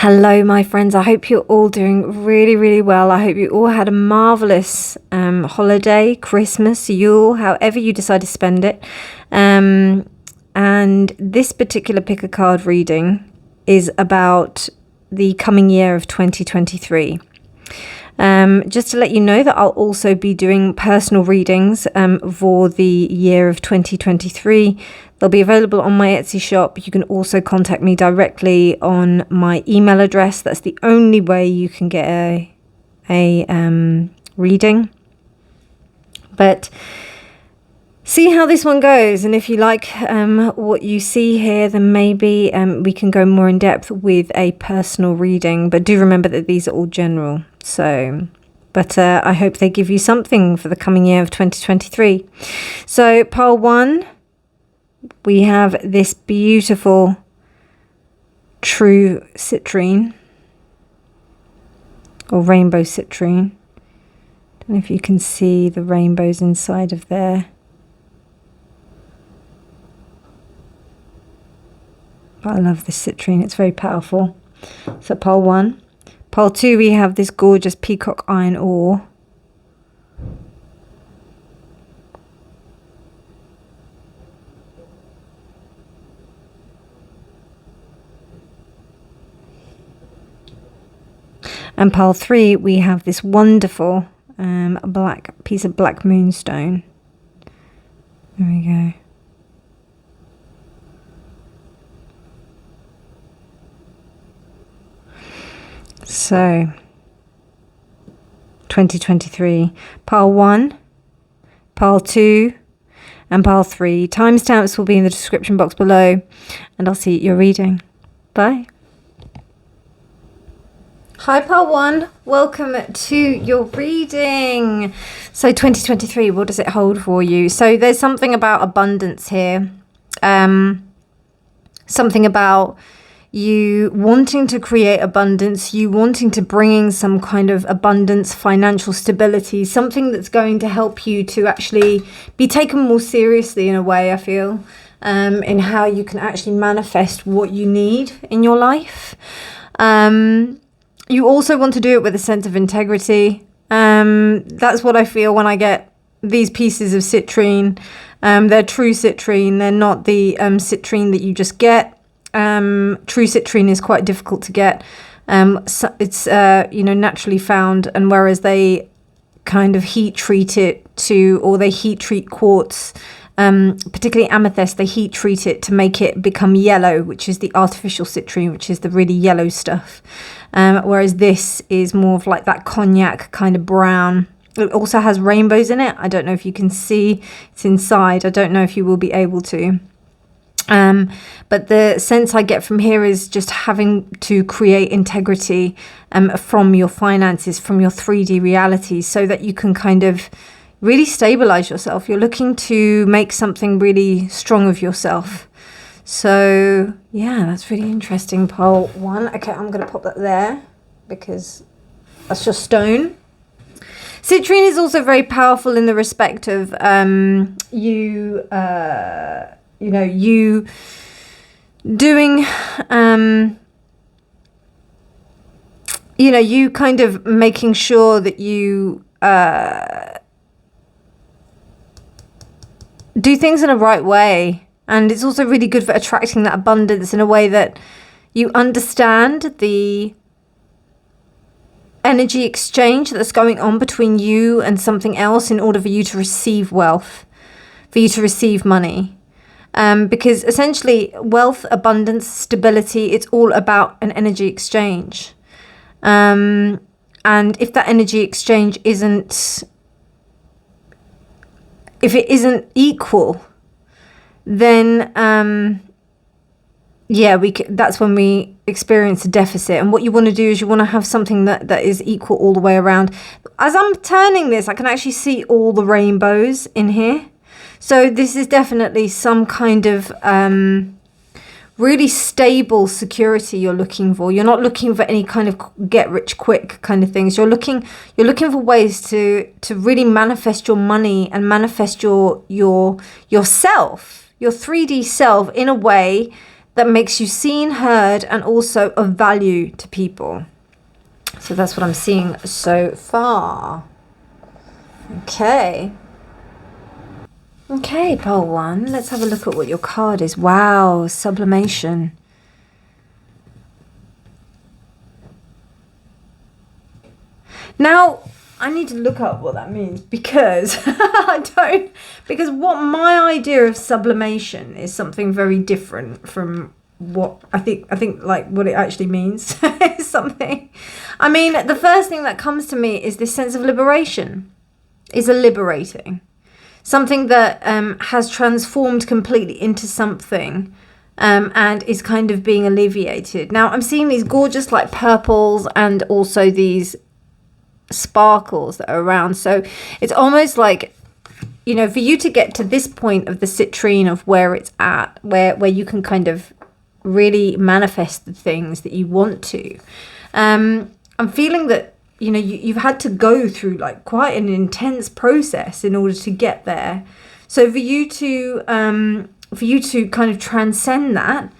Hello, my friends. I hope you're all doing really, really well. I hope you all had a marvelous holiday, Christmas, Yule, however you decide to spend it. And this particular pick a card reading is about the coming year of 2023. Just to let you know that I'll also be doing personal readings for the year of 2023. They'll be available on my Etsy shop. You can also contact me directly on my email address. That's the only way you can get a reading. But see how this one goes, and if you like what you see here, then maybe we can go more in depth with a personal reading. But do remember that these are all general. But I hope they give you something for the coming year of 2023. So pile 1, we have this beautiful true citrine or rainbow citrine. Don't know if you can see the rainbows inside of there. But I love this citrine, it's very powerful. So pile 1. Pile 2, we have this gorgeous peacock iron ore. And pile 3, we have this wonderful black piece of black moonstone. There we go. So, 2023, pile 1, pile 2, and pile 3. Timestamps will be in the description box below, and I'll see you at your reading. Bye. Hi, pile 1. Welcome to your reading. So, 2023, what does it hold for you? So, there's something about abundance here. Something about you wanting to create abundance, you wanting to bring in some kind of abundance, financial stability, something that's going to help you to actually be taken more seriously in a way, I feel, in how you can actually manifest what you need in your life. You also want to do it with a sense of integrity. That's what I feel when I get these pieces of citrine. They're true citrine. They're not the citrine that you just get. True citrine is quite difficult to get. So it's naturally found, and whereas they kind of heat treat it or they heat treat quartz, particularly amethyst, they heat treat it to make it become yellow, which is the artificial citrine, which is the really yellow stuff. Whereas this is more of like that cognac kind of brown. It also has rainbows in it. I don't know if you can see it's inside. I don't know if you will be able to. But the sense I get from here is just having to create integrity from your finances, from your 3D reality, so that you can kind of really stabilize yourself. You're looking to make something really strong of yourself. So yeah, that's really interesting. Pile 1. Okay, I'm going to pop that there because that's just stone. Citrine is also very powerful in the respect of you doing, you kind of making sure that you do things in a right way. And it's also really good for attracting that abundance in a way that you understand the energy exchange that's going on between you and something else in order for you to receive wealth, for you to receive money. Because essentially wealth, abundance, stability, it's all about an energy exchange. And if that energy exchange isn't equal, then that's when we experience a deficit. And what you want to do is you want to have something that is equal all the way around. As I'm turning this, I can actually see all the rainbows in here. So this is definitely some kind of really stable security you're looking for. You're not looking for any kind of get rich quick kind of things. You're looking for ways to really manifest your money and manifest yourself, your 3D self, in a way that makes you seen, heard, and also of value to people. So that's what I'm seeing so far. Okay. Okay, pile 1. Let's have a look at what your card is. Wow, sublimation. Now, I need to look up what that means because because what my idea of sublimation is something very different from what I think like what it actually means is something. I mean, the first thing that comes to me is this sense of liberation. Is a liberating. Something that has transformed completely into something and is kind of being alleviated. Now, I'm seeing these gorgeous like purples and also these sparkles that are around. So it's almost like, you know, for you to get to this point of the citrine of where it's at, where you can kind of really manifest the things that you want to. I'm feeling that, you know, you've had to go through like quite an intense process in order to get there. So for you to kind of transcend that,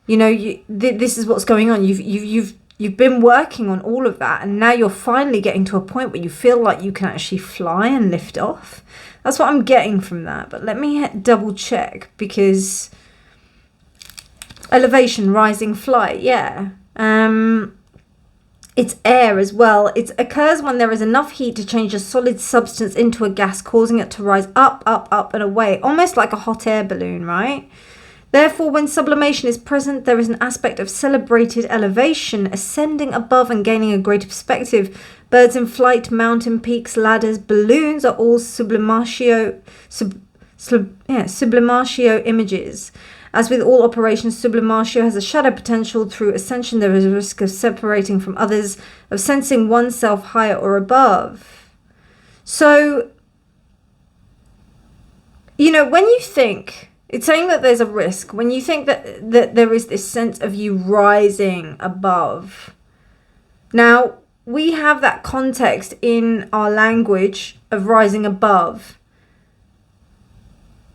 you know, this is what's going on. You've been working on all of that, and now you're finally getting to a point where you feel like you can actually fly and lift off. That's what I'm getting from that. But let me double check, because elevation, rising, flight, yeah. It's air as well. It occurs when there is enough heat to change a solid substance into a gas, causing it to rise up, up, up and away, almost like a hot air balloon, right? Therefore, when sublimation is present, there is an aspect of celebrated elevation, ascending above and gaining a greater perspective. Birds in flight, mountain peaks, ladders, balloons are all sublimatio images. As with all operations, sublimatio has a shadow potential. Through ascension, there is a risk of separating from others, of sensing oneself higher or above. So, you know, when you think... It's saying that there's a risk. When you think that there is this sense of you rising above. Now, we have that context in our language of rising above.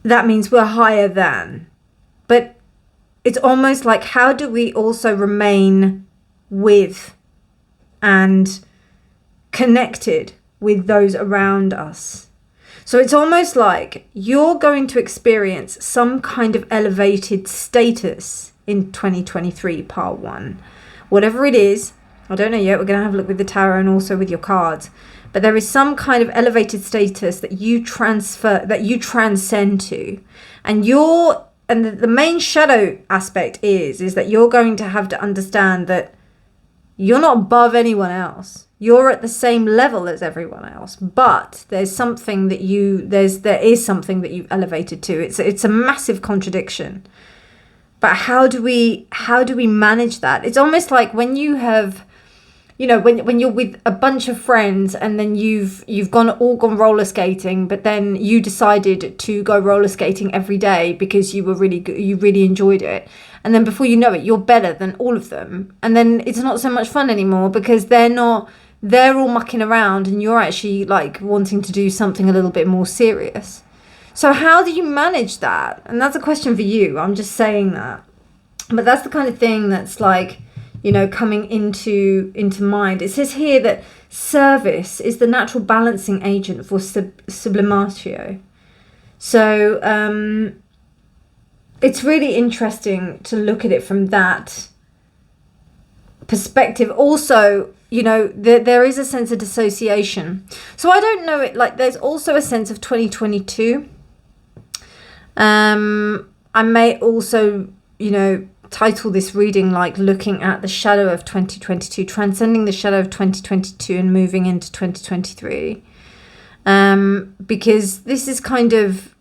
That means we're higher than. But it's almost like, how do we also remain with and connected with those around us? So it's almost like you're going to experience some kind of elevated status in 2023, part 1. Whatever it is, I don't know yet. We're going to have a look with the tarot and also with your cards. But there is some kind of elevated status that you transcend to. And the main shadow aspect is that you're going to have to understand that you're not above anyone else. You're at the same level as everyone else, but there's something that there is something that you've elevated to. It's a massive contradiction. But how do we manage that? It's almost like when you have, you know, when you're with a bunch of friends and then you've all gone roller skating, but then you decided to go roller skating every day because you were really good, you really enjoyed it. And then before you know it, you're better than all of them. And then it's not so much fun anymore because they're all mucking around and you're actually like wanting to do something a little bit more serious. So how do you manage that? And that's a question for you. I'm just saying that. But that's the kind of thing that's like, you know, coming into mind. It says here that service is the natural balancing agent for sublimatio. So it's really interesting to look at it from that perspective. Also, you know, there is a sense of dissociation. So I don't know, there's also a sense of 2022. I may also, you know, title this reading like looking at the shadow of 2022, transcending the shadow of 2022 and moving into 2023. Because this is kind of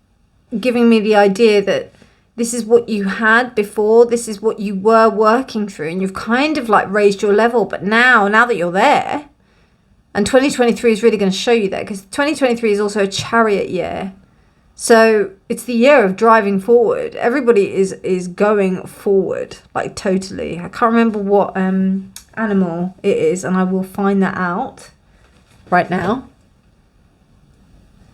giving me the idea that this is what you had before. This is what you were working through. And you've kind of like raised your level. But now that you're there, and 2023 is really going to show you that, because 2023 is also a chariot year. So it's the year of driving forward. Everybody is going forward, like totally. I can't remember what animal it is, and I will find that out right now.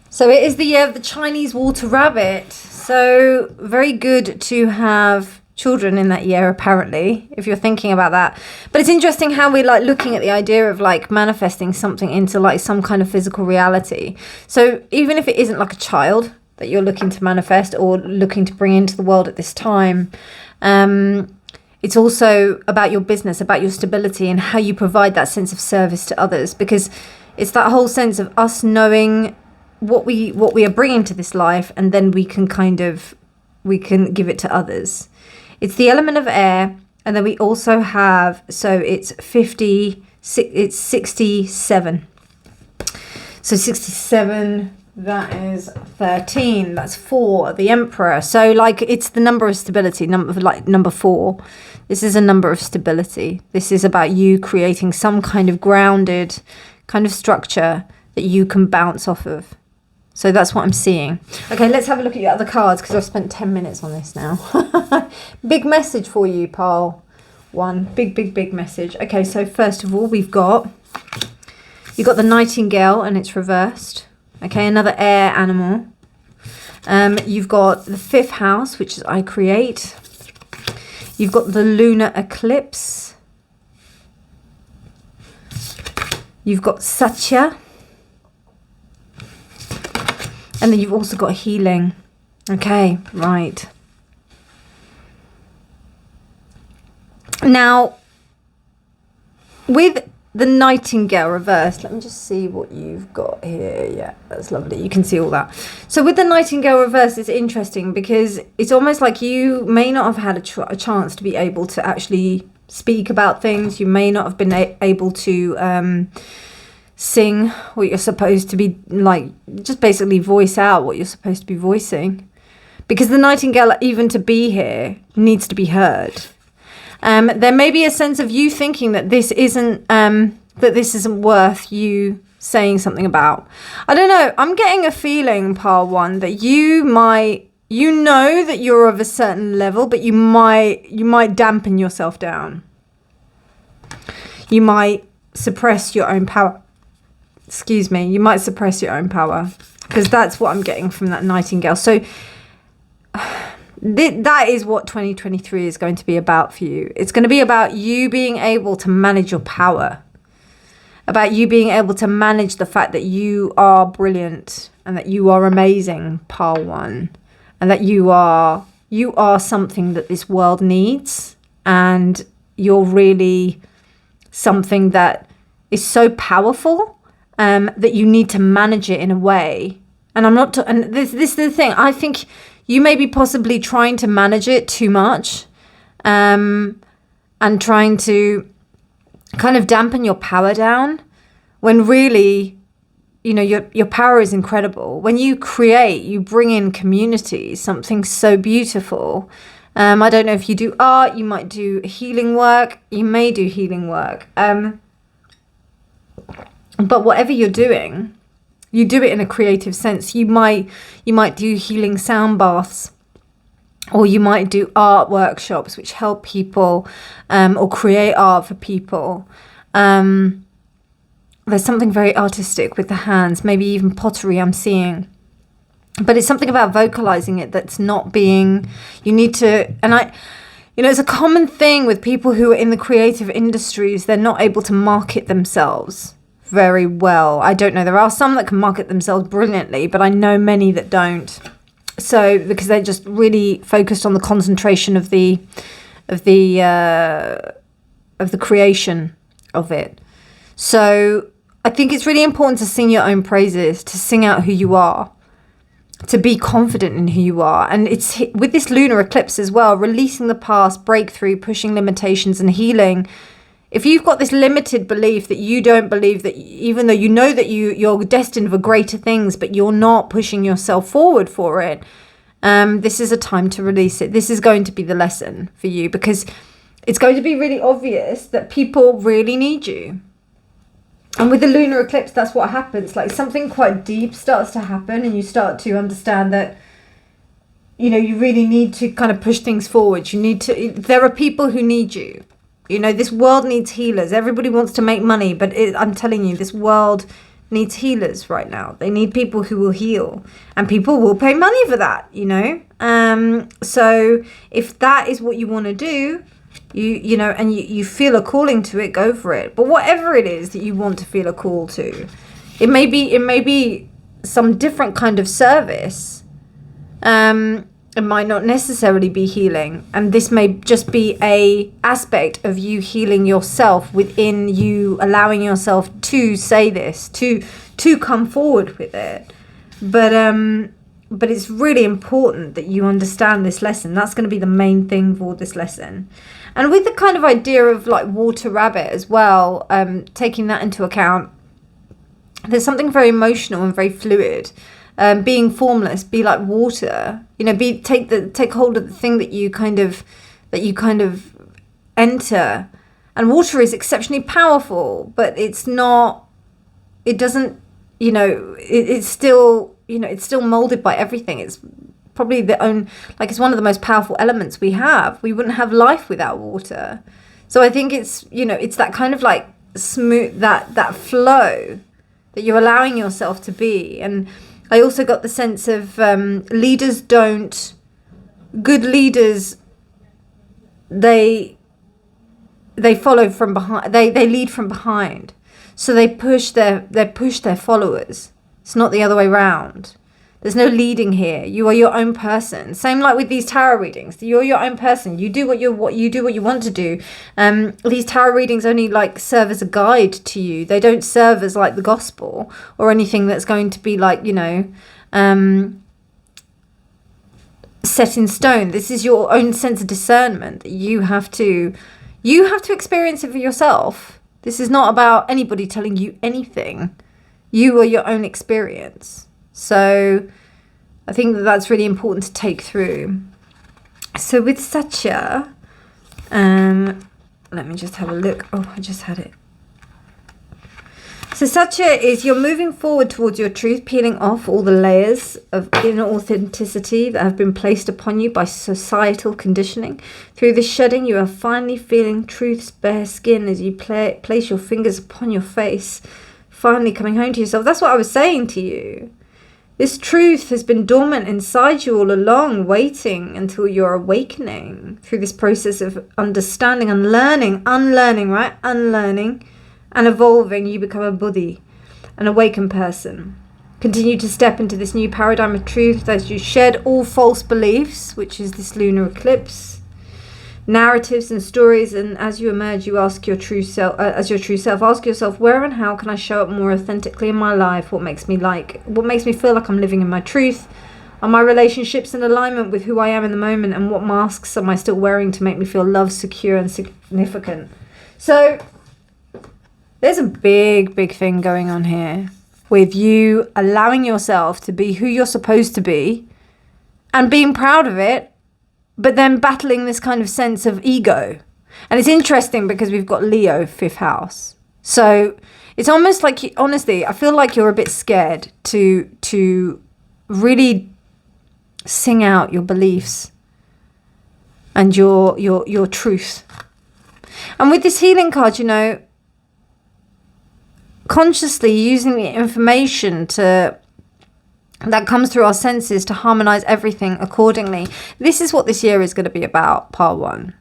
So it is the year of the Chinese water rabbit. So very good to have children in that year, apparently, if you're thinking about that. But it's interesting how we're like looking at the idea of like manifesting something into like some kind of physical reality. So even if it isn't like a child that you're looking to manifest or looking to bring into the world at this time, it's also about your business, about your stability and how you provide that sense of service to others, because it's that whole sense of us knowing what we are bringing to this life, and then we can give it to others. It's the element of air, and then we also have, so it's 67. So 67, that is 13, that's 4, the Emperor. So like it's the number of stability, number 4. This is a number of stability. This is about you creating some kind of grounded kind of structure that you can bounce off of. So that's what I'm seeing. Okay, let's have a look at your other cards, because I've spent 10 minutes on this now. Big message for you, pile 1. Big message. Okay, so first of all, you've got the Nightingale, and it's reversed. Okay, another air animal. You've got the 5th house, which is I create. You've got the lunar eclipse. You've got Satya. And then you've also got healing. Okay, right. Now, with the Nightingale reversed, let me just see what you've got here. Yeah, that's lovely. You can see all that. So with the Nightingale reversed, it's interesting because it's almost like you may not have had a chance to be able to actually speak about things. You may not have been able to sing what you're supposed to be, like, just basically voice out what you're supposed to be voicing. Because the Nightingale, even to be here, needs to be heard. There may be a sense of you thinking that this isn't worth you saying something about. I don't know. I'm getting a feeling, pile 1, that you know that you're of a certain level, but you might dampen yourself down. You might suppress your own power. Excuse me. You might suppress your own power, because that's what I'm getting from that Nightingale. So that is what 2023 is going to be about for you. It's going to be about you being able to manage your power, about you being able to manage the fact that you are brilliant and that you are amazing, pile 1, and that you are something that this world needs, and you're really something that is so powerful that you need to manage it in a way. And and this is the thing. I think you may be possibly trying to manage it too much, and trying to kind of dampen your power down, when really, you know, your power is incredible. When you create, you bring in community, something so beautiful. I don't know if you do art, you might do healing work, you may do healing work. But whatever you're doing, you do it in a creative sense. You might do healing sound baths, or you might do art workshops which help people, or create art for people. There's something very artistic with the hands, maybe even pottery I'm seeing. But it's something about vocalizing it that's not being, you need to, it's a common thing with people who are in the creative industries, they're not able to market themselves very well. I don't know. There are some that can market themselves brilliantly, but I know many that don't. So because they're just really focused on the concentration of the creation of it. So I think it's really important to sing your own praises, to sing out who you are, to be confident in who you are. And it's with this lunar eclipse as well, releasing the past, breakthrough, pushing limitations and healing. If you've got this limited belief that you don't believe that, even though you know that you're destined for greater things, but you're not pushing yourself forward for it, this is a time to release it. This is going to be the lesson for you, because it's going to be really obvious that people really need you. And with the lunar eclipse, that's what happens. Like something quite deep starts to happen, and you start to understand that, you know, you really need to kind of push things forward. There are people who need you. You know, this world needs healers. Everybody wants to make money, but I'm telling you, this world needs healers right now. They need people who will heal, and people will pay money for that, you know. So if that is what you want to do, you know, and you feel a calling to it, go for it. But whatever it is that you want to feel a call to, it may be some different kind of service. It might not necessarily be healing, and this may just be a aspect of you healing yourself within you, allowing yourself to say this, to come forward with it. But it's really important that you understand this lesson. That's going to be the main thing for this lesson. And with the kind of idea of like water rabbit as well, taking that into account, there's something very emotional and very fluid. Being formless, be like water, you know, take hold of the thing that you kind of enter. And water is exceptionally powerful, but it's doesn't, you know, it's still, you know, it's still molded by everything. It's probably it's one of the most powerful elements we have. We wouldn't have life without water. So I think it's, you know, it's that kind of like smooth, that flow that you're allowing yourself to be. And I also got the sense of good leaders, they follow from behind, they lead from behind. So they push their followers. It's not the other way around. There's no leading here. You are your own person. Same like with these tarot readings. You're your own person. You do what you want to do. These tarot readings only like serve as a guide to you. They don't serve as like the gospel or anything that's going to be like, you know, set in stone. This is your own sense of discernment. You have to experience it for yourself. This is not about anybody telling you anything. You are your own experience. So I think that's really important to take through. So with Satya, let me just have a look. Oh, I just had it. So Satya is you're moving forward towards your truth, peeling off all the layers of inner authenticity that have been placed upon you by societal conditioning. Through this shedding, you are finally feeling truth's bare skin as you place your fingers upon your face, finally coming home to yourself. That's what I was saying to you. This truth has been dormant inside you all along, waiting until you're awakening through this process of understanding, unlearning, right? Unlearning and evolving. You become a Buddhi, an awakened person. Continue to step into this new paradigm of truth as you shed all false beliefs, which is this lunar eclipse, narratives and stories, and as you emerge, you ask your true self, ask yourself, where and how can I show up more authentically in my life? What makes me feel like I'm living in my truth? Are my relationships in alignment with who I am in the moment? And what masks am I still wearing to make me feel loved, secure, and significant? So there's a big thing going on here with you allowing yourself to be who you're supposed to be and being proud of it, but then battling this kind of sense of ego. And it's interesting because we've got Leo, 5th house. So it's almost like, honestly, I feel like you're a bit scared to really sing out your beliefs and your truth. And with this healing card, you know, consciously using the information that comes through our senses to harmonize everything accordingly. This is what this year is going to be about, part 1.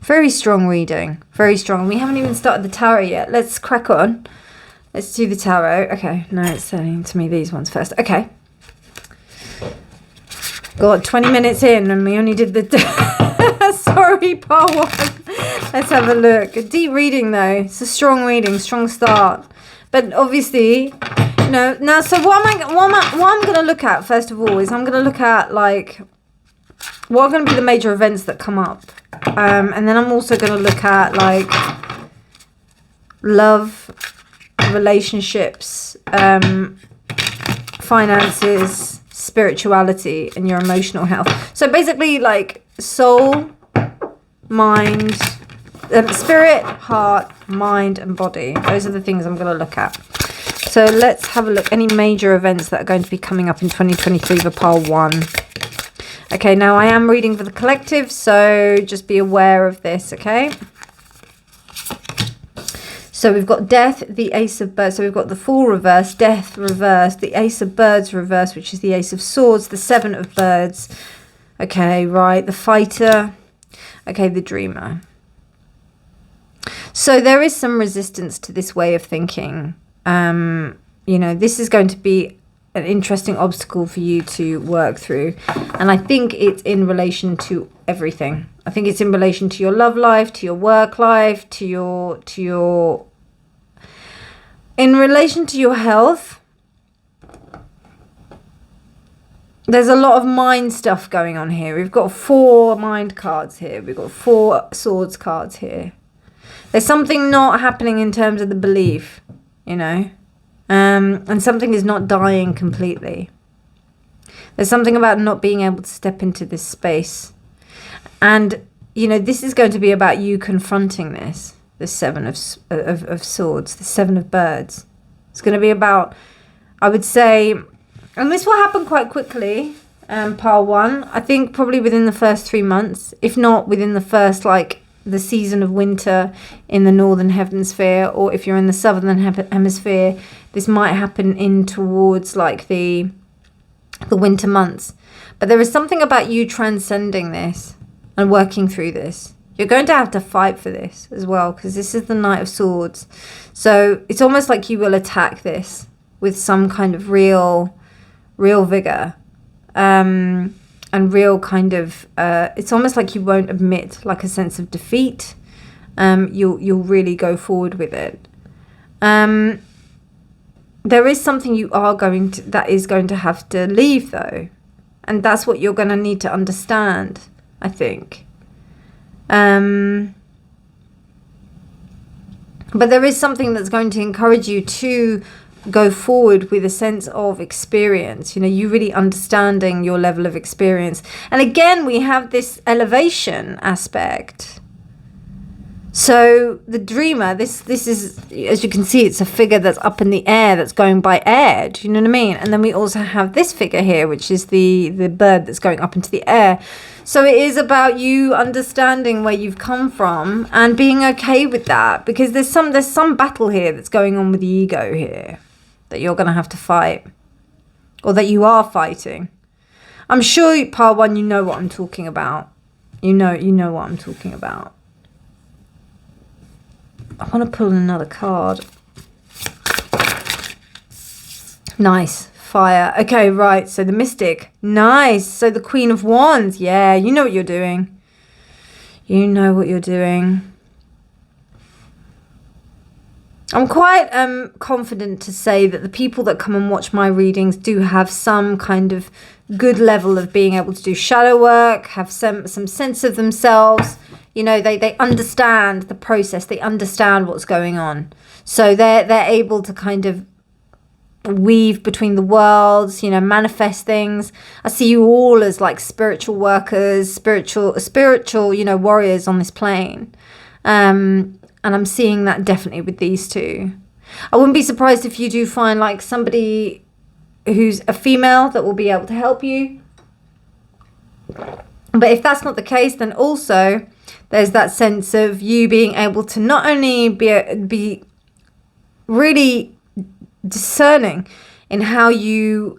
Very strong reading. Very strong. We haven't even started the tarot yet. Let's crack on. Let's do the tarot. Okay, no, it's sending to me these ones first. Okay. God, 20 minutes in and we only did the... Sorry, part 1. Let's have a look. A deep reading though. It's a strong reading, strong start. But obviously... No, now, so what I'm going to look at, first of all, is I'm going to look at, like, what are going to be the major events that come up. And then I'm also going to look at, like, love, relationships, finances, spirituality, and your emotional health. So basically, like, soul, mind, spirit, heart, mind, and body. Those are the things I'm going to look at. So let's have a look. Any major events that are going to be coming up in 2023 for part 1. Okay, now I am reading for the collective, so just be aware of this, okay? So we've got death, the ace of birds. So we've got the fool reverse, death reverse, the ace of birds reverse, which is the ace of swords, the seven of birds. Okay, right. The fighter. Okay, the dreamer. So there is some resistance to this way of thinking. You know, this is going to be an interesting obstacle for you to work through. And I think it's in relation to everything. I think it's in relation to your love life, to your work life, in relation to your health. There's a lot of mind stuff going on here. We've got 4 mind cards here. We've got 4 swords cards here. There's something not happening in terms of the belief, you know. And something is not dying completely. There's something about not being able to step into this space. And, you know, this is going to be about you confronting this. The 7 of swords, the 7 of birds. It's going to be about, I would say, and this will happen quite quickly, pile 1. I think probably within the first 3 months, if not within the first, like, the season of winter in the northern hemisphere, or if you're in the southern hemisphere, this might happen in towards like the winter months. But there is something about you transcending this and working through this. You're going to have to fight for this as well, because this is the Knight of Swords. So it's almost like you will attack this with some kind of real vigor. And real kind of, it's almost like you won't admit like a sense of defeat. You'll really go forward with it. There is something that is going to have to leave though. And that's what you're going to need to understand, I think. But there is something that's going to encourage you to go forward with a sense of experience, you know, you really understanding your level of experience. And again, we have this elevation aspect. So the dreamer, this is, as you can see, it's a figure that's up in the air, that's going by air. Do you know what I mean? And then we also have this figure here, which is the bird that's going up into the air. So it is about you understanding where you've come from and being okay with that, because there's some battle here that's going on with the ego here that you're going to have to fight, or that you are fighting. I'm sure, part 1, you know what I'm talking about. You know what I'm talking about. I want to pull another card. Nice. Fire. Okay, right. So the Mystic. Nice. So the Queen of Wands. Yeah, you know what you're doing. You know what you're doing. I'm quite confident to say that the people that come and watch my readings do have some kind of good level of being able to do shadow work, have some sense of themselves. You know, they understand the process. They understand what's going on. So they're able to kind of weave between the worlds, you know, manifest things. I see you all as like spiritual workers, spiritual, you know, warriors on this plane. And I'm seeing that definitely with these two. I wouldn't be surprised if you do find like somebody who's a female that will be able to help you. But if that's not the case, then also there's that sense of you being able to not only be really discerning in how you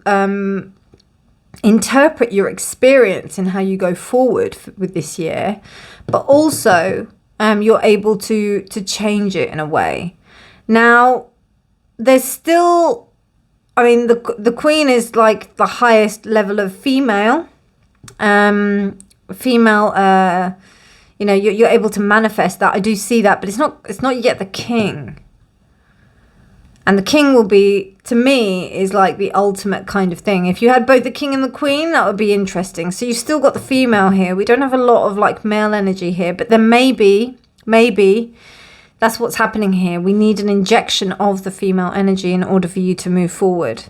interpret your experience and how you go forward with this year, but also you're able to change it in a way. Now, there's still, I mean, the Queen is like the highest level of female. You know, you're able to manifest that. I do see that, but it's not yet the King. And the King will be, to me, is like the ultimate kind of thing. If you had both the King and the Queen, that would be interesting. So you've still got the female here. We don't have a lot of like male energy here, but then maybe that's what's happening here. We need an injection of the female energy in order for you to move forward.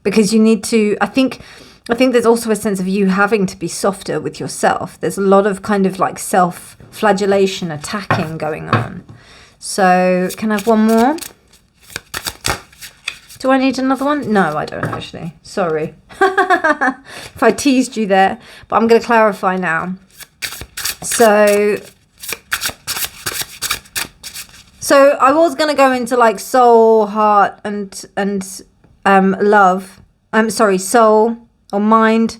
Because you need to, I think there's also a sense of you having to be softer with yourself. There's a lot of kind of like self-flagellation, attacking going on. So can I have one more? Do I need another one? No, I don't actually. Sorry. If I teased you there. But I'm going to clarify now. So So I was going to go into like soul, heart, and love. Soul or mind,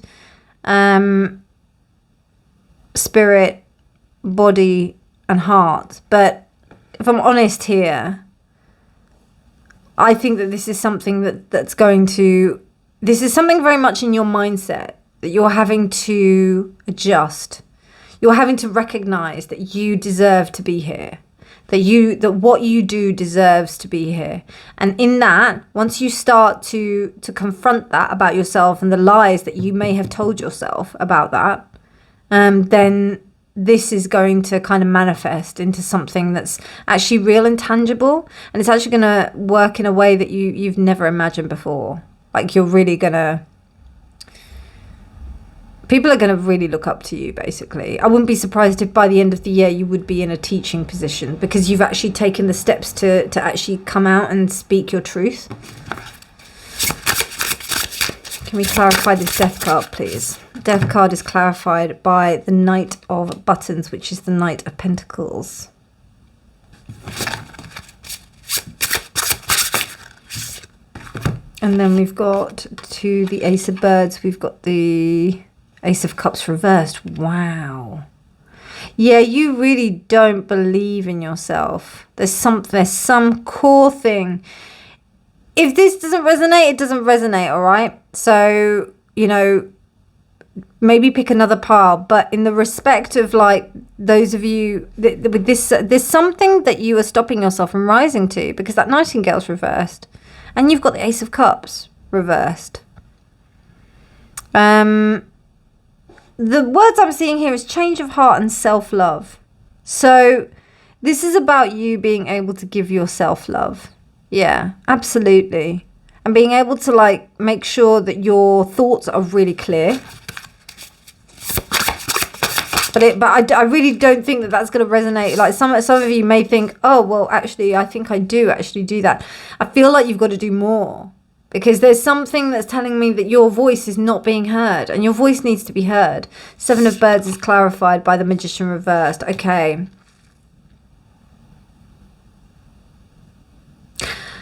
spirit, body, and heart. But if I'm honest here, I think that this is something this is something very much in your mindset that you're having to adjust. You're having to recognize that you deserve to be here. That what you do deserves to be here. And in that, once you start to confront that about yourself and the lies that you may have told yourself about that, then this is going to kind of manifest into something that's actually real and tangible. And it's actually going to work in a way that you've never imagined before. Like you're really going to... People are going to really look up to you, basically. I wouldn't be surprised if by the end of the year you would be in a teaching position because you've actually taken the steps to actually come out and speak your truth. Can we clarify this death card, please? The death card is clarified by the Knight of Buttons, which is the Knight of Pentacles. And then we've got to the Ace of Birds. We've got the Ace of Cups reversed. Wow. Yeah, you really don't believe in yourself. There's some core thing. If this doesn't resonate, it doesn't resonate, all right? So, maybe pick another pile. But in the respect of like those of you with this, there's something that you are stopping yourself from rising to because that Nightingale's reversed. And you've got the Ace of Cups reversed. The words I'm seeing here is change of heart and self-love. So this is about you being able to give yourself love. Yeah, absolutely. And being able to like make sure that your thoughts are really clear. But I really don't think that that's going to resonate. Like some of you may think, oh, well, actually, I think I do actually do that. I feel like you've got to do more. Because there's something that's telling me that your voice is not being heard. And your voice needs to be heard. Seven of Birds is clarified by the Magician reversed. Okay.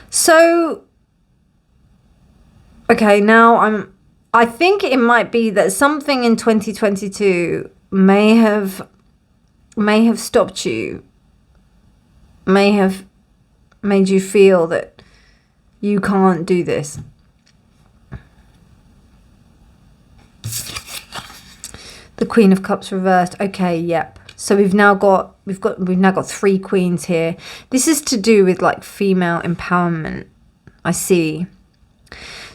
So, okay, now I think it might be that something in 2022 may have stopped you. May have made you feel that you can't do this. The Queen of Cups reversed. Okay, yep. So we've now got 3 queens here. This is to do with like female empowerment. I see.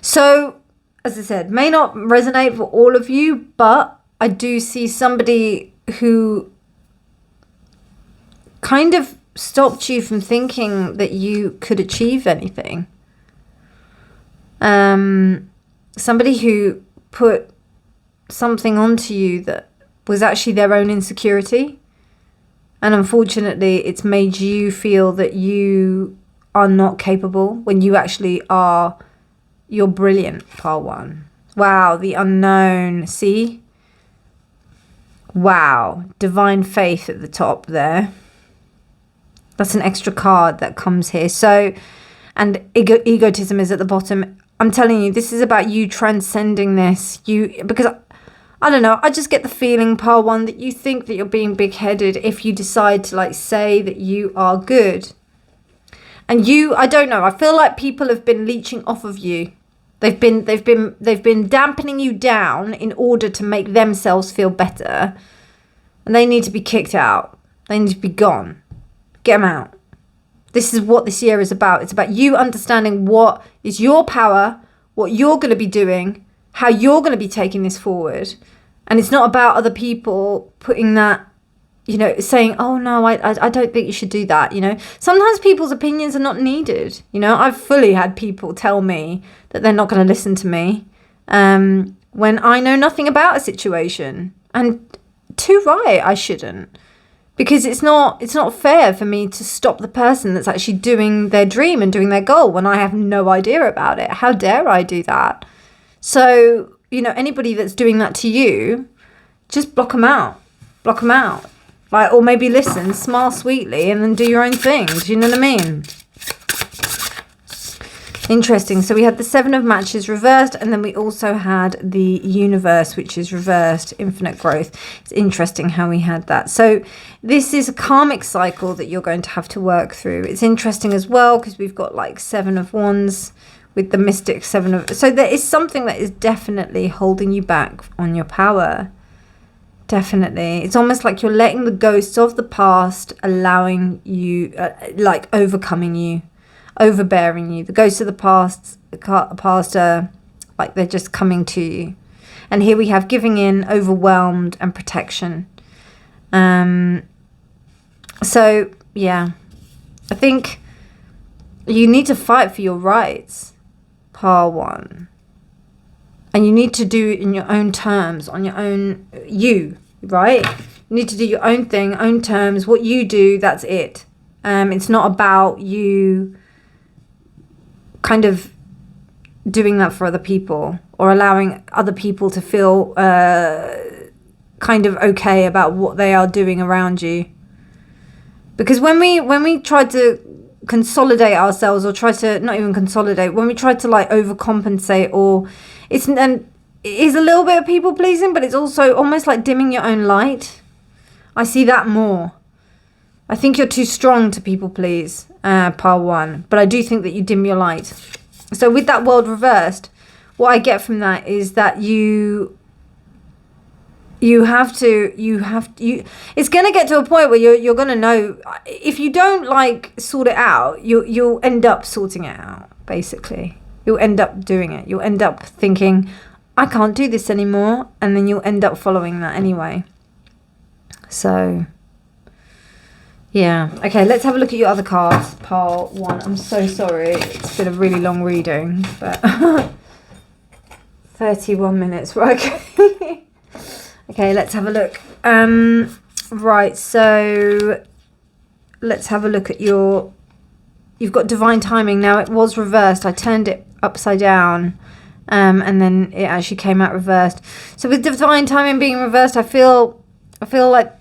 So, as I said, may not resonate for all of you, but I do see somebody who kind of stopped you from thinking that you could achieve anything. Somebody who put something onto you that was actually their own insecurity. And unfortunately, it's made you feel that you are not capable when you actually are. You're brilliant, pile 1. Wow, the unknown. See? Wow. Divine faith at the top there. That's an extra card that comes here. So, and egotism is at the bottom. I'm telling you, this is about you transcending this. Because I don't know, I just get the feeling, pile 1, that you think that you're being big-headed if you decide to like say that you are good. And I don't know, I feel like people have been leeching off of you. They've been dampening you down in order to make themselves feel better. And they need to be kicked out. They need to be gone. Get them out. This is what this year is about. It's about you understanding what is your power, what you're going to be doing, how you're going to be taking this forward. And it's not about other people putting that, saying, oh, no, I don't think you should do that, Sometimes people's opinions are not needed. I've fully had people tell me that they're not going to listen to me when I know nothing about a situation. And too right, I shouldn't. Because it's not fair for me to stop the person that's actually doing their dream and doing their goal when I have no idea about it. How dare I do that? So, anybody that's doing that to you, just block them out. Block them out. Like, or maybe listen, smile sweetly, and then do your own thing. Do you know what I mean? Interesting. So we had the 7 of matches reversed, and then we also had the universe, which is reversed, infinite growth. It's interesting how we had that. So this is a karmic cycle that you're going to have to work through. It's interesting as well because we've got like 7 of wands with the mystic 7 of... So there is something that is definitely holding you back on your power. Definitely. It's almost like you're letting the ghosts of the past allowing you, like overcoming you. Overbearing you. The ghosts of the past are like they're just coming to you. And here we have giving in, overwhelmed, and protection. So yeah, I think you need to fight for your rights, Par 1, and you need to do it in your own terms, on your own right? You need to do your own thing, own terms. What you do, that's it. It's not about you kind of doing that for other people or allowing other people to feel kind of okay about what they are doing around you. Because when we try to consolidate ourselves, or try to not even consolidate, when we try to like overcompensate, or it is a little bit of people pleasing, but it's also almost like dimming your own light. I see that more. I think you're too strong to people please, Par 1. But I do think that you dim your light. So with that world reversed, what I get from that is that you have to, it's going to get to a point where you're going to know, if you don't like sort it out, you'll end up sorting it out, basically. You'll end up doing it. You'll end up thinking, I can't do this anymore. And then you'll end up following that anyway. So... yeah. Okay, let's have a look at your other cards, Par 1. I'm so sorry. It's been a really long reading, but 31 minutes. Right, okay. Okay, let's have a look. Right, so let's have a look at your... You've got divine timing. Now, it was reversed. I turned it upside down, and then it actually came out reversed. So with divine timing being reversed, I feel like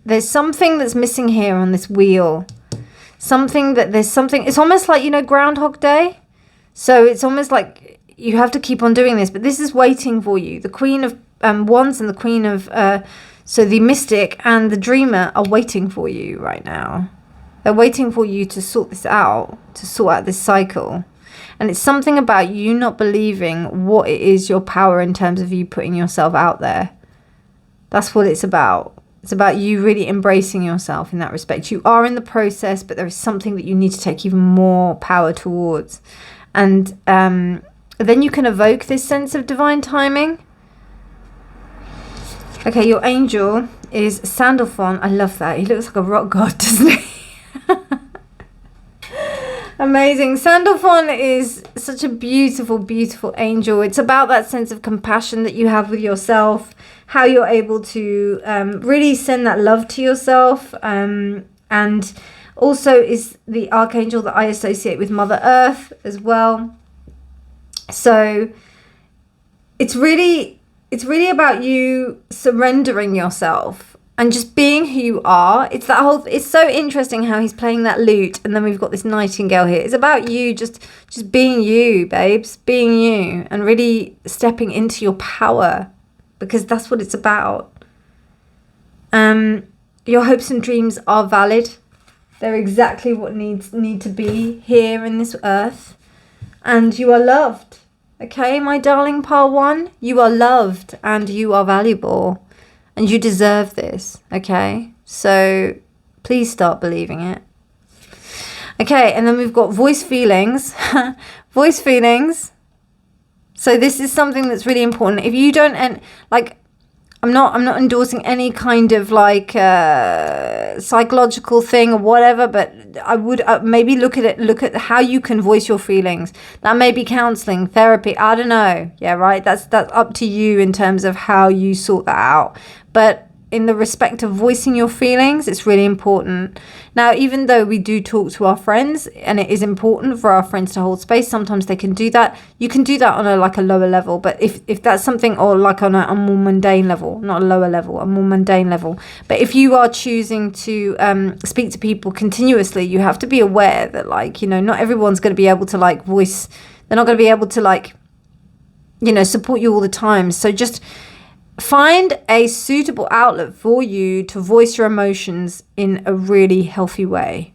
there's something that's missing here on this wheel. It's almost like, Groundhog Day. So it's almost like you have to keep on doing this, but this is waiting for you. The Queen of Wands and the Queen of, so the Mystic and the Dreamer are waiting for you right now. They're waiting for you to sort this out, to sort out this cycle. And it's something about you not believing what it is, your power, in terms of you putting yourself out there. That's what it's about. It's about you really embracing yourself in that respect. You are in the process, but there is something that you need to take even more power towards. And then you can evoke this sense of divine timing. Okay, your angel is Sandalphon. I love that. He looks like a rock god, doesn't he? Amazing. Sandalphon is such a beautiful, beautiful angel. It's about that sense of compassion that you have with yourself, how you're able to really send that love to yourself. And also is the archangel that I associate with Mother Earth as well. So it's really about you surrendering yourself and just being who you are. It's so interesting how he's playing that lute, and then we've got this nightingale here. It's about you just being you, babes, being you, and really stepping into your power, because that's what it's about. Your hopes and dreams are valid. They're exactly what need to be here in this earth, and you are loved. Okay, my darling Par 1, you are loved and you are valuable. And you deserve this, okay? So please start believing it. Okay, and then we've got voice feelings. Voice feelings. So this is something that's really important. If you don't, I'm not endorsing any kind of psychological thing or whatever, but I would maybe look at how you can voice your feelings. That may be counseling, therapy, I don't know. Yeah, right. That's up to you in terms of how you sort that out. But in the respect of voicing your feelings, it's really important. Now, even though we do talk to our friends, and it is important for our friends to hold space, sometimes they can do that. You can do that on a lower level, but if that's something, or like on a more mundane level, not a lower level, a more mundane level. But if you are choosing to speak to people continuously, you have to be aware that, like, you know, not everyone's going to be able to like voice. They're not going to be able to, like, you know, support you all the time. So just find a suitable outlet for you to voice your emotions in a really healthy way.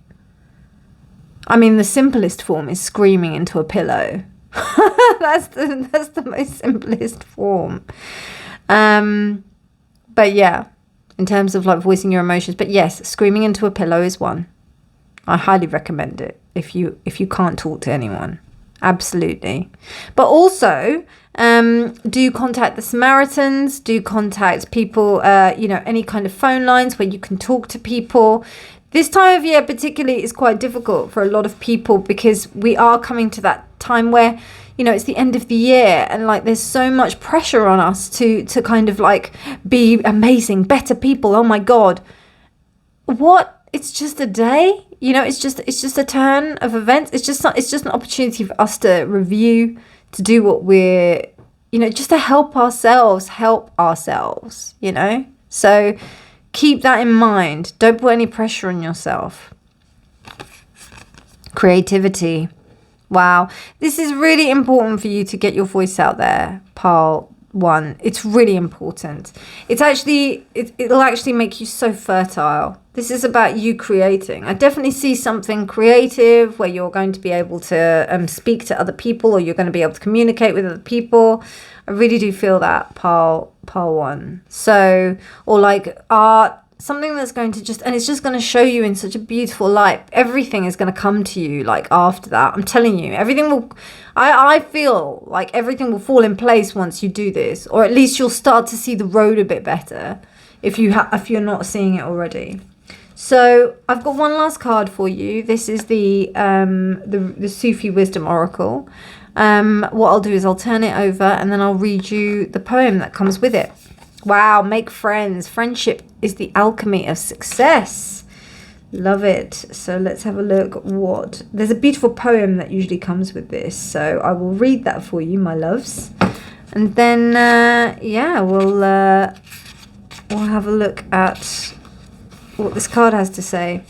I mean, the simplest form is screaming into a pillow. That's the most simplest form. But yeah, in terms of like voicing your emotions. But yes, screaming into a pillow is one. I highly recommend it if you can't talk to anyone. Absolutely. But also, do contact the Samaritans, do contact people, you know, any kind of phone lines where you can talk to people. This time of year particularly is quite difficult for a lot of people, because we are coming to that time where, you know, it's the end of the year, and like there's so much pressure on us to kind of like be amazing, better people. Oh my God. What? It's just a day, you know, it's just a turn of events. It's just an opportunity for us to review, to do what we're, you know, just to help ourselves, you know. So keep that in mind. Don't put any pressure on yourself. Creativity. Wow. This is really important for you to get your voice out there, pile 1. It's really important. It'll actually make you so fertile. This is about you creating. I definitely see something creative where you're going to be able to speak to other people, or you're going to be able to communicate with other people. I really do feel that, pile 1. So, or like art, something that's going to and it's just going to show you in such a beautiful light. Everything is going to come to you like after that. I'm telling you, everything will, I feel like everything will fall in place once you do this, or at least you'll start to see the road a bit better if you're not seeing it already. So I've got one last card for you. This is the Sufi Wisdom Oracle. What I'll do is I'll turn it over, and then I'll read you the poem that comes with it. Wow, make friends. Friendship is the alchemy of success. Love it. So let's have a look. There's a beautiful poem that usually comes with this. So I will read that for you, my loves. And then, we'll have a look at what this card has to say.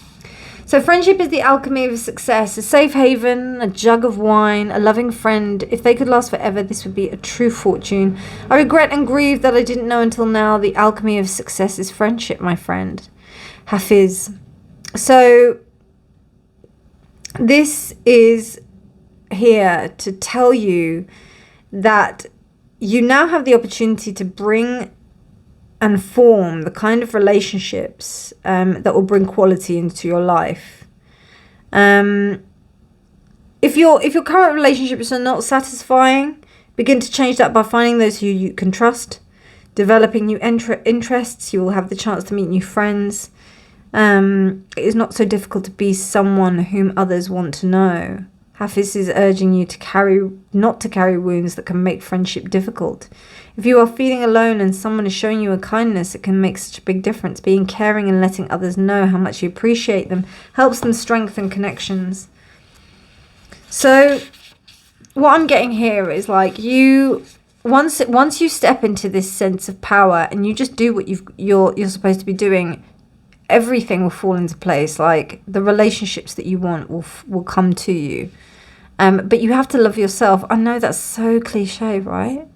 So friendship is the alchemy of success, a safe haven, a jug of wine, a loving friend. If they could last forever, this would be a true fortune. I regret and grieve that I didn't know until now the alchemy of success is friendship, my friend. Hafiz. So this is here to tell you that you now have the opportunity to bring and form the kind of relationships that will bring quality into your life. If your current relationships are not satisfying, begin to change that by finding those who you can trust, developing new interests. You will have the chance to meet new friends. It is not so difficult to be someone whom others want to know. Hafiz is urging you not to carry wounds that can make friendship difficult. If you are feeling alone and someone is showing you a kindness, it can make such a big difference. Being caring and letting others know how much you appreciate them helps them strengthen connections. So what I'm getting here is like once you step into this sense of power and you just do what you're supposed to be doing, everything will fall into place. Like the relationships that you want will come to you. But you have to love yourself. I know that's so cliche, right?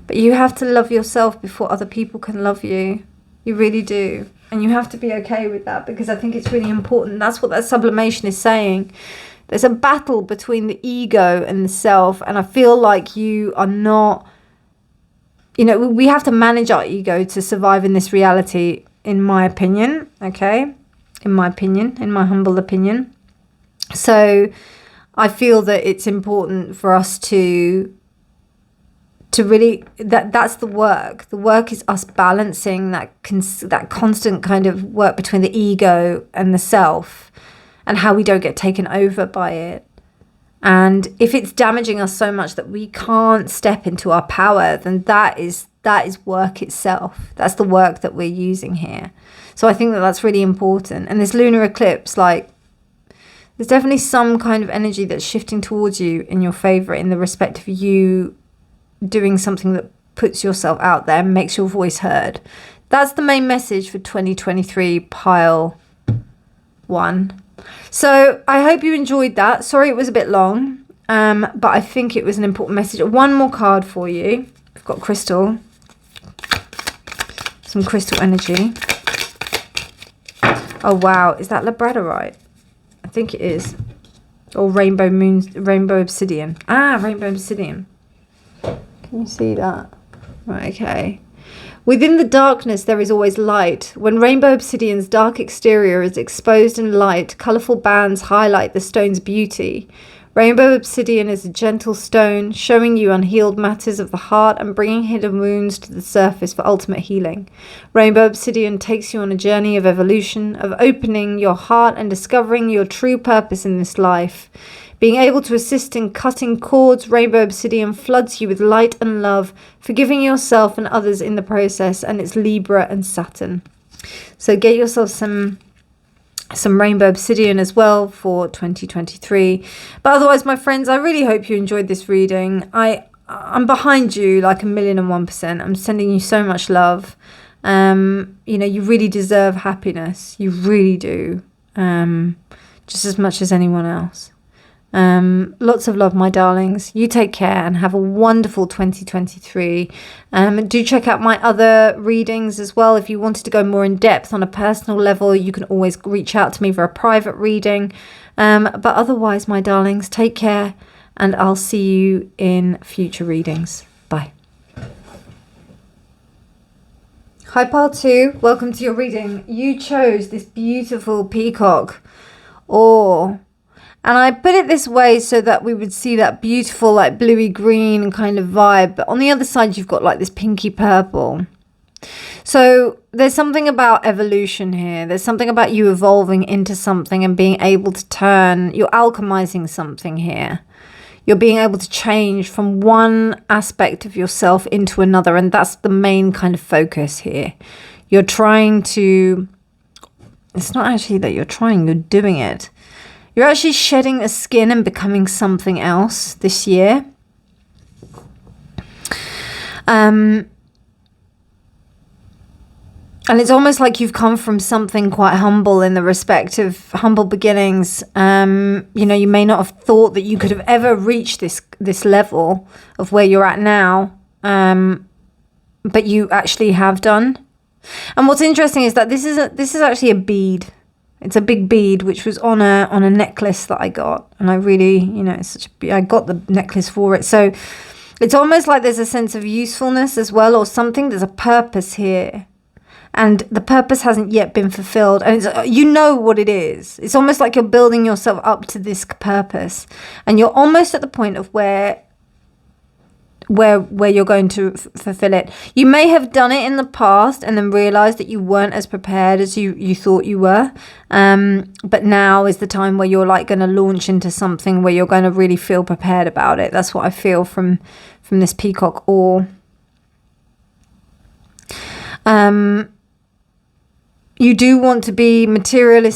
But you have to love yourself before other people can love you. You really do. And you have to be okay with that, because I think it's really important. That's what that sublimation is saying. There's a battle between the ego and the self. And I feel like you are not, we have to manage our ego to survive in this reality, in my opinion. Okay? In my humble opinion. So I feel that it's important for us to really, that's the work. The work is us balancing that constant kind of work between the ego and the self, and how we don't get taken over by it. And if it's damaging us so much that we can't step into our power, then that is that is work itself. That's the work that we're using here. So I think that that's really important. And this lunar eclipse, like, there's definitely some kind of energy that's shifting towards you in your favor, in the respect of you doing something that puts yourself out there and makes your voice heard. That's the main message for 2023 pile 1. So I hope you enjoyed that. Sorry it was a bit long, but I think it was an important message. One more card for you. We've got crystal. Some crystal energy. Oh wow, is that labradorite? I think it is. Or rainbow obsidian. Ah, rainbow obsidian. Can you see that? Right, okay. Within the darkness there is always light. When rainbow obsidian's dark exterior is exposed in light, colourful bands highlight the stone's beauty. Rainbow obsidian is a gentle stone, showing you unhealed matters of the heart and bringing hidden wounds to the surface for ultimate healing. Rainbow obsidian takes you on a journey of evolution, of opening your heart and discovering your true purpose in this life. Being able to assist in cutting cords, rainbow obsidian floods you with light and love, forgiving yourself and others in the process, and it's Libra and Saturn. So get yourself some rainbow obsidian as well for 2023. But otherwise, my friends, I really hope you enjoyed this reading. I'm behind you like 1,001%. I'm sending you so much love. You know, you really deserve happiness. You really do. Just as much as anyone else. Lots of love, my darlings. You take care and have a wonderful 2023. Do check out my other readings as well. If you wanted to go more in depth on a personal level, you can always reach out to me for a private reading. But otherwise, my darlings, take care and I'll see you in future readings. Bye. Hi, part 2. Welcome to your reading. You chose this beautiful peacock or... And I put it this way so that we would see that beautiful, like, bluey green kind of vibe. But on the other side, you've got, like, this pinky purple. So there's something about evolution here. There's something about you evolving into something and being able to turn. You're alchemizing something here. You're being able to change from one aspect of yourself into another. And that's the main kind of focus here. You're trying to... It's not actually that you're trying, you're doing it. You're actually shedding a skin and becoming something else this year. And it's almost like you've come from something quite humble in the respect of humble beginnings. You know, you may not have thought that you could have ever reached this level of where you're at now. But you actually have done. And what's interesting is that this is actually a bead. It's a big bead, which was on a necklace that I got. And I really, you know, I got the necklace for it. So it's almost like there's a sense of usefulness as well, or something. There's a purpose here. And the purpose hasn't yet been fulfilled. And you know what it is. It's almost like you're building yourself up to this purpose. And you're almost at the point of where you're going to fulfill it. You may have done it in the past and then realized that you weren't as prepared as you thought you were. But now is the time where you're like going to launch into something where you're going to really feel prepared about it. That's what I feel from this peacock ore. You do want to be materially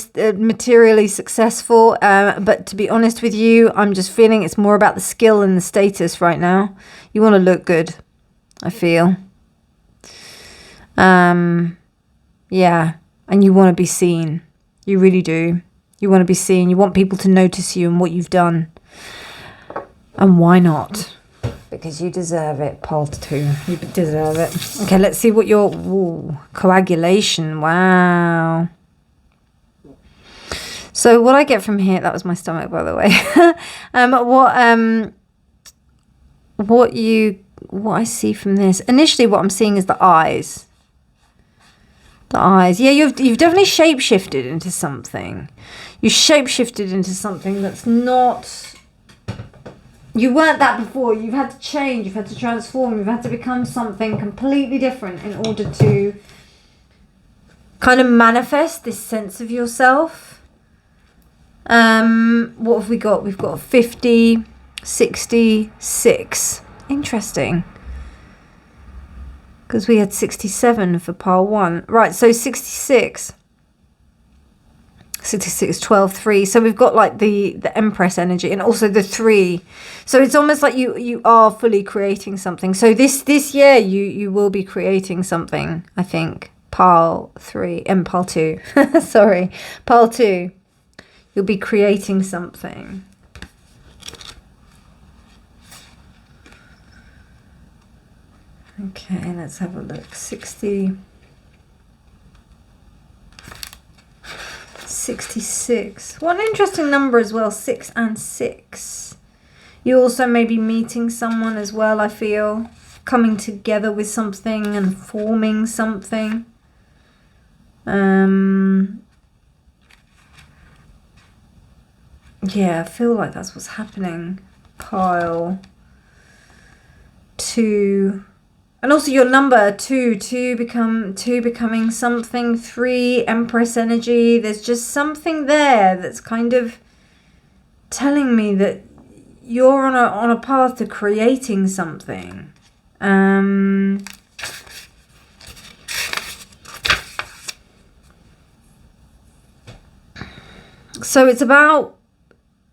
successful, but to be honest with you, I'm just feeling it's more about the skill and the status right now. You want to look good, I feel. Yeah, and you want to be seen. You really do. You want to be seen. You want people to notice you and what you've done. And why not? Because you deserve it, part 2. You deserve it. Okay, let's see what your... Ooh, coagulation. Wow. So what I get from here... That was my stomach, by the way. What I see from this... Initially, what I'm seeing is the eyes. The eyes. Yeah, you've definitely shape-shifted into something. You shape-shifted into something that's not... You weren't that before. You've had to change. You've had to transform. You've had to become something completely different in order to kind of manifest this sense of yourself. What have we got? We've got 50, 66. Interesting. because we had 67 for pile 1. Right, so 66. 66, 12, 3. So we've got like the Empress energy and also the 3. So it's almost like you are fully creating something. So this year you will be creating something, I think. Pile 3 and pile 2. Sorry, pile 2. You'll be creating something. Okay, let's have a look. 60. 66. What an interesting number as well. 6 and 6. You also may be meeting someone as well, I feel. Coming together with something and forming something. Yeah, I feel like that's what's happening. Pile 2. And also your number 2 becoming something. 3, Empress energy. There's just something there that's kind of telling me that you're on a path to creating something. So it's about,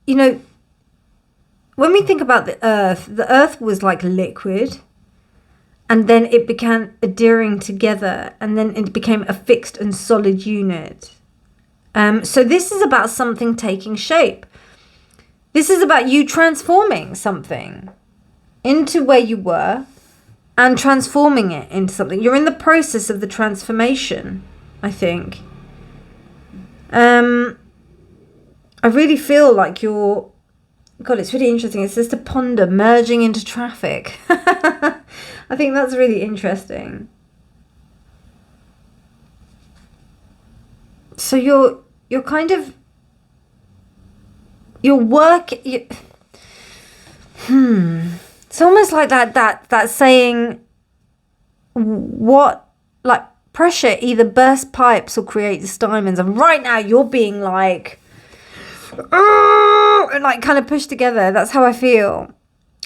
you know, when we think about the earth was like liquid. And then it began adhering together, and then it became a fixed and solid unit. So this is about something taking shape. This is about you transforming something into where you were and transforming it into something. You're in the process of the transformation, I think. I really feel like you're... God, it's really interesting. It says to ponder, merging into traffic. I think that's really interesting. So you're kind of... Your work... It's almost like that saying, what... Like, pressure either bursts pipes or creates diamonds. And right now you're being like... and like kind of pushed together. That's how I feel.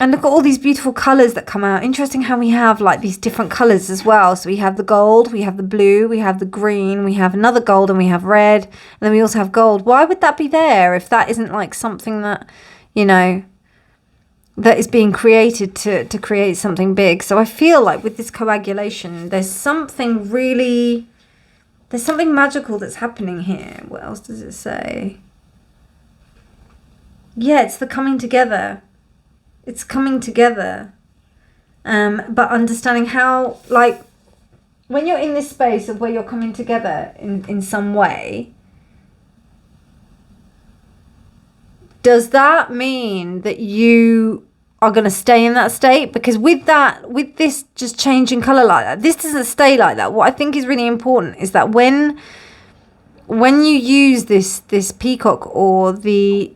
And look at all these beautiful colours that come out. Interesting how we have like these different colours as well. So we have the gold, we have the blue, we have the green, we have another gold, and we have red. And then we also have gold. Why would that be there if that isn't like something that, you know, that is being created to create something big? So I feel like with this coagulation, there's something magical that's happening here. What else does it say? Yeah, it's the coming together. It's coming together. But understanding how, like, when you're in this space of where you're coming together in some way, does that mean that you are going to stay in that state? Because with this just changing colour like that, this doesn't stay like that. What I think is really important is that when you use this peacock or the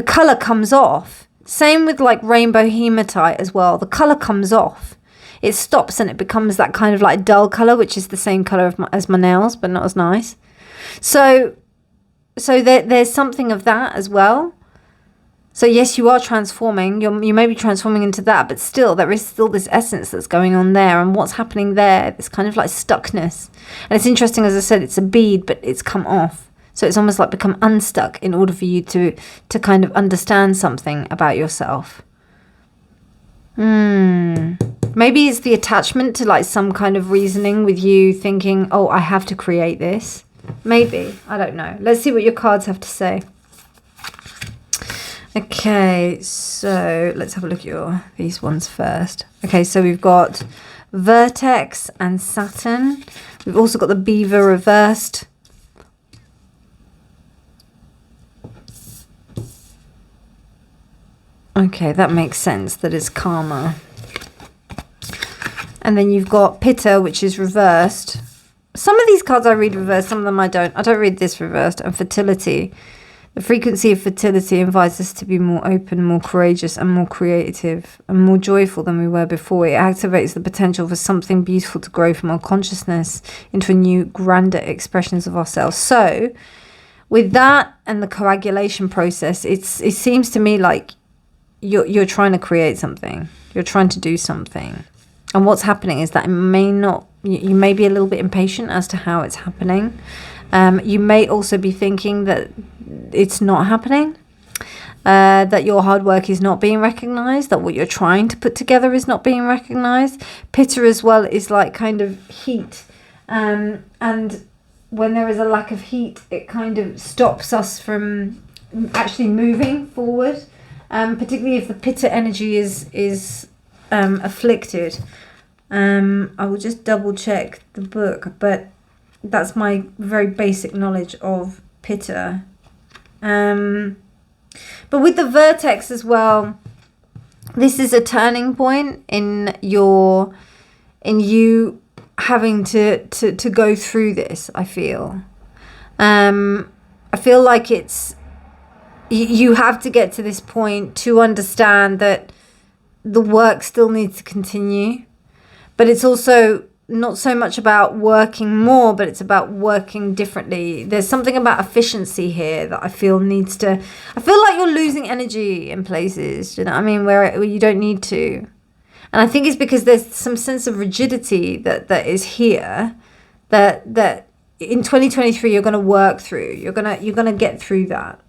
colour comes off. Same with like rainbow hematite as well. The colour comes off. It stops and it becomes that kind of like dull colour, which is the same colour as my nails, but not as nice. So there's something of that as well. So yes, you are transforming. You may be transforming into that, but still, there is still this essence that's going on there. And what's happening there, this kind of like stuckness. And it's interesting, as I said, it's a bead, but it's come off. So it's almost like become unstuck in order for you to kind of understand something about yourself. Maybe it's the attachment to like some kind of reasoning with you thinking, oh, I have to create this. Maybe. I don't know. Let's see what your cards have to say. Okay, so let's have a look at these ones first. Okay, so we've got Vertex and Saturn. We've also got the Beaver reversed. Okay, that makes sense, that is karma. And then you've got Pitta, which is reversed. Some of these cards I read reversed, some of them I don't. I don't read this reversed. And Fertility. The frequency of fertility invites us to be more open, more courageous, and more creative, and more joyful than we were before. It activates the potential for something beautiful to grow from our consciousness into a new, grander expressions of ourselves. So, with that and the coagulation process, it seems to me like you're trying to create something. You're trying to do something. And what's happening is that it may not, you may be a little bit impatient as to how it's happening. You may also be thinking that it's not happening, that your hard work is not being recognized, that what you're trying to put together is not being recognized. Pitta as well is like kind of heat. And when there is a lack of heat, it kind of stops us from actually moving forward, particularly if the Pitta energy is afflicted. I will just double check the book, but that's my very basic knowledge of Pitta. But with the vertex as well, this is a turning point in you having to go through this. I feel like it's, you have to get to this point to understand that the work still needs to continue, but it's also not so much about working more, but it's about working differently. There's something about efficiency here that I feel like you're losing energy in places, you know what I mean, where you don't need to. And I think it's because there's some sense of rigidity that is here, that in 2023 you're going to work through. You're going to get through that.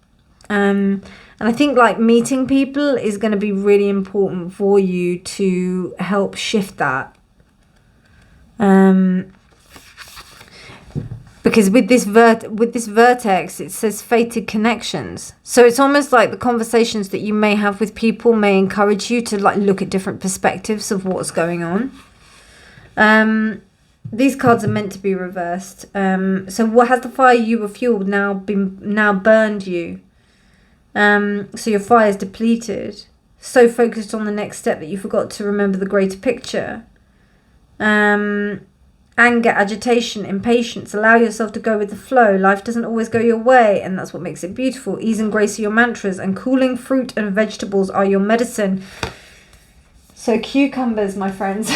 And I think like meeting people is going to be really important for you to help shift that. Because with this vertex, it says fated connections. So it's almost like the conversations that you may have with people may encourage you to like look at different perspectives of what's going on. These cards are meant to be reversed. So what has the fire you were fueled now burned you? So your fire is depleted. So focused on the next step that you forgot to remember the greater picture. Anger, agitation, impatience. Allow yourself to go with the flow. Life doesn't always go your way, and that's what makes it beautiful. Ease and grace are your mantras, and cooling fruit and vegetables are your medicine. So cucumbers, my friends.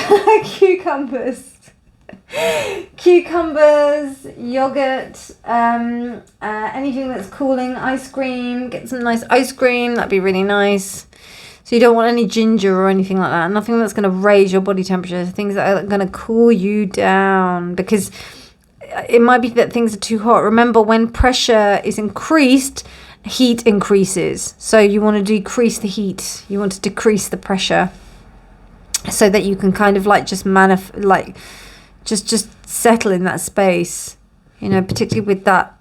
Cucumbers, yogurt, anything that's cooling, ice cream. Get some nice ice cream. That'd be really nice. So you don't want any ginger or anything like that. Nothing that's going to raise your body temperature. Things that are going to cool you down. Because it might be that things are too hot. Remember, when pressure is increased, heat increases. So you want to decrease the heat. You want to decrease the pressure. So that you can kind of like just just settle in that space. You know, particularly with that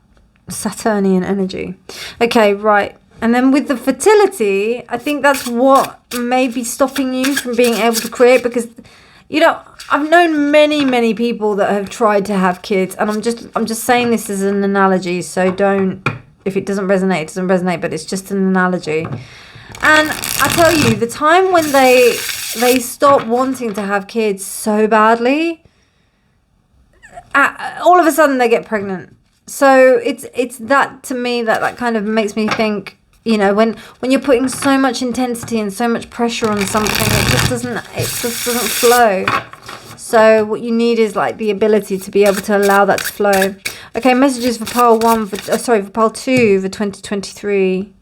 Saturnian energy. Okay, right. And then with the fertility, I think that's what may be stopping you from being able to create, because, you know, I've known many people that have tried to have kids, and I'm just saying this as an analogy, so don't, if it doesn't resonate, it doesn't resonate, but it's just an analogy. And I tell you, the time when they stop wanting to have kids so badly, all of a sudden they get pregnant. So it's that, to me, that kind of makes me think, you know, when you're putting so much intensity and so much pressure on something, it just doesn't flow. So what you need is like the ability to be able to allow that to flow. Okay, messages for pile 1, for pile 2 for 2023.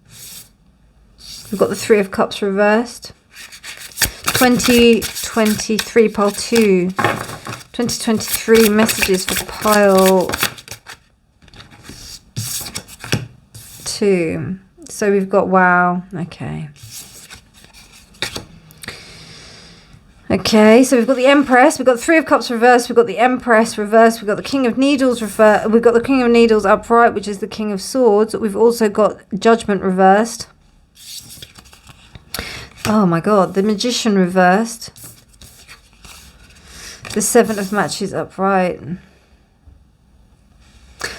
We've got the 3 of Cups reversed. 2023 pile 2. 2023 messages for pile 2. So we've got, wow, okay. Okay, so we've got the Empress, we've got the 3 of Cups reversed, we've got the Empress reversed, we've got the King of Needles reversed, we've got the King of Needles upright, which is the King of Swords. We've also got Judgment reversed. Oh my God, the Magician reversed. The 7 of Matches upright.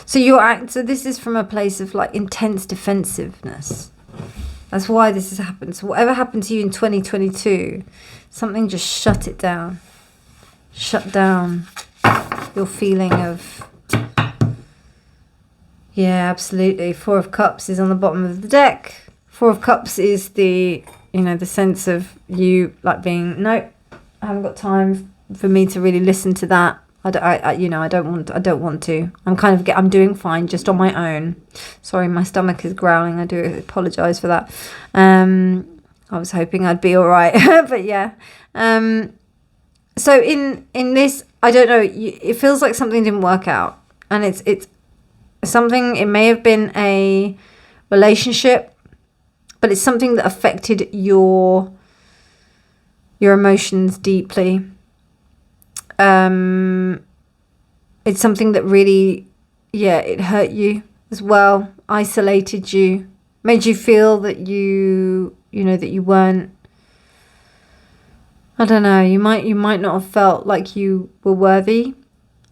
So so this is from a place of like intense defensiveness. That's why this has happened. So whatever happened to you in 2022, something just shut it down. Shut down your feeling of, yeah, absolutely. 4 of Cups is on the bottom of the deck. 4 of Cups is the, you know, the sense of you like being, nope, I haven't got time for me to really listen to that. I don't want to. I'm doing fine just on my own. Sorry, my stomach is growling. I do apologize for that. I was hoping I'd be all right, but yeah. So So in this, I don't know, it feels like something didn't work out, and it's something, it may have been a relationship, but it's something that affected your emotions deeply. It's something that really, it hurt you as well, isolated you, made you feel that that you weren't, I don't know, you might not have felt like you were worthy.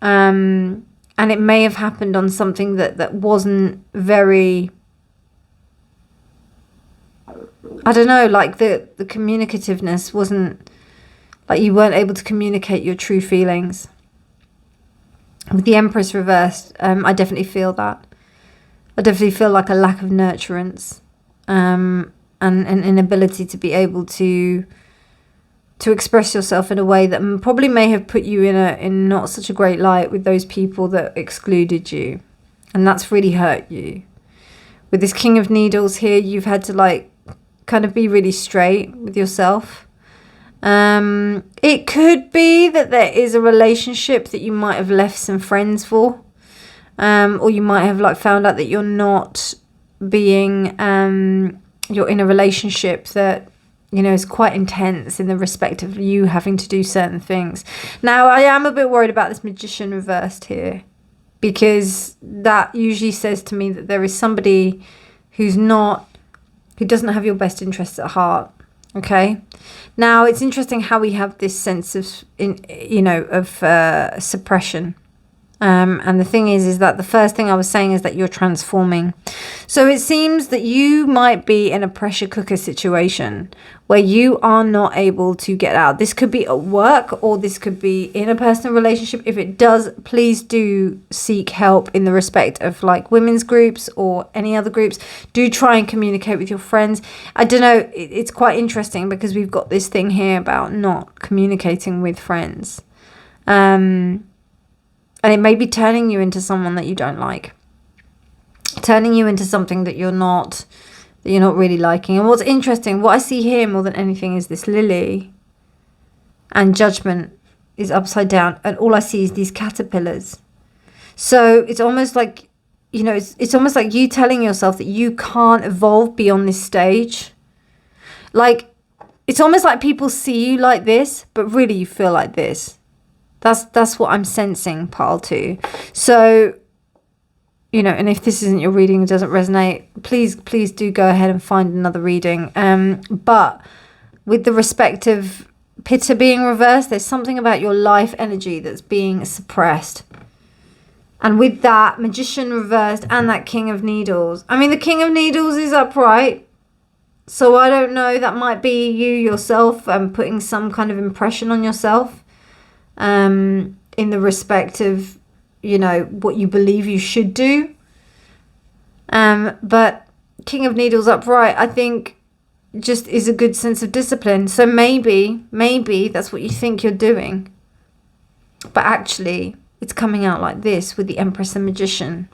And it may have happened on something that wasn't very, I don't know, like the communicativeness wasn't, like you weren't able to communicate your true feelings. With the Empress reversed, I definitely feel that. I definitely feel like a lack of nurturance, and an inability to be able to express yourself in a way that probably may have put you in not such a great light with those people that excluded you. And that's really hurt you. With this King of Needles here, you've had to like kind of be really straight with yourself. It could be that there is a relationship that you might have left some friends for. Or you might have like found out that you're not being, you're in a relationship that, is quite intense in the respect of you having to do certain things. Now, I am a bit worried about this Magician reversed here, because that usually says to me that there is somebody who doesn't have your best interests at heart. Okay. Now, it's interesting how we have this sense of, suppression. And the thing is that the first thing I was saying is that you're transforming. So it seems that you might be in a pressure cooker situation where you are not able to get out. This could be at work, or this could be in a personal relationship. If it does, please do seek help in the respect of like women's groups or any other groups. Do try and communicate with your friends. I don't know, it's quite interesting because we've got this thing here about not communicating with friends. And it may be turning you into someone that you don't like. Turning you into something that you're not really liking. And what's interesting, what I see here more than anything is this lily. And Judgment is upside down. And all I see is these caterpillars. So it's almost like, it's almost like you telling yourself that you can't evolve beyond this stage. Like, it's almost like people see you like this, but really you feel like this. That's what I'm sensing, pile 2. So, and if this isn't your reading, it doesn't resonate, please do go ahead and find another reading. But with the respect of Pitta being reversed, there's something about your life energy that's being suppressed. And with that Magician reversed and that King of Needles, I mean, the King of Needles is upright. So I don't know, that might be you yourself putting some kind of impression on yourself. In the respect of, what you believe you should do. But King of Needles upright, I think, just is a good sense of discipline. So maybe that's what you think you're doing. But actually, it's coming out like this with the Empress and Magician.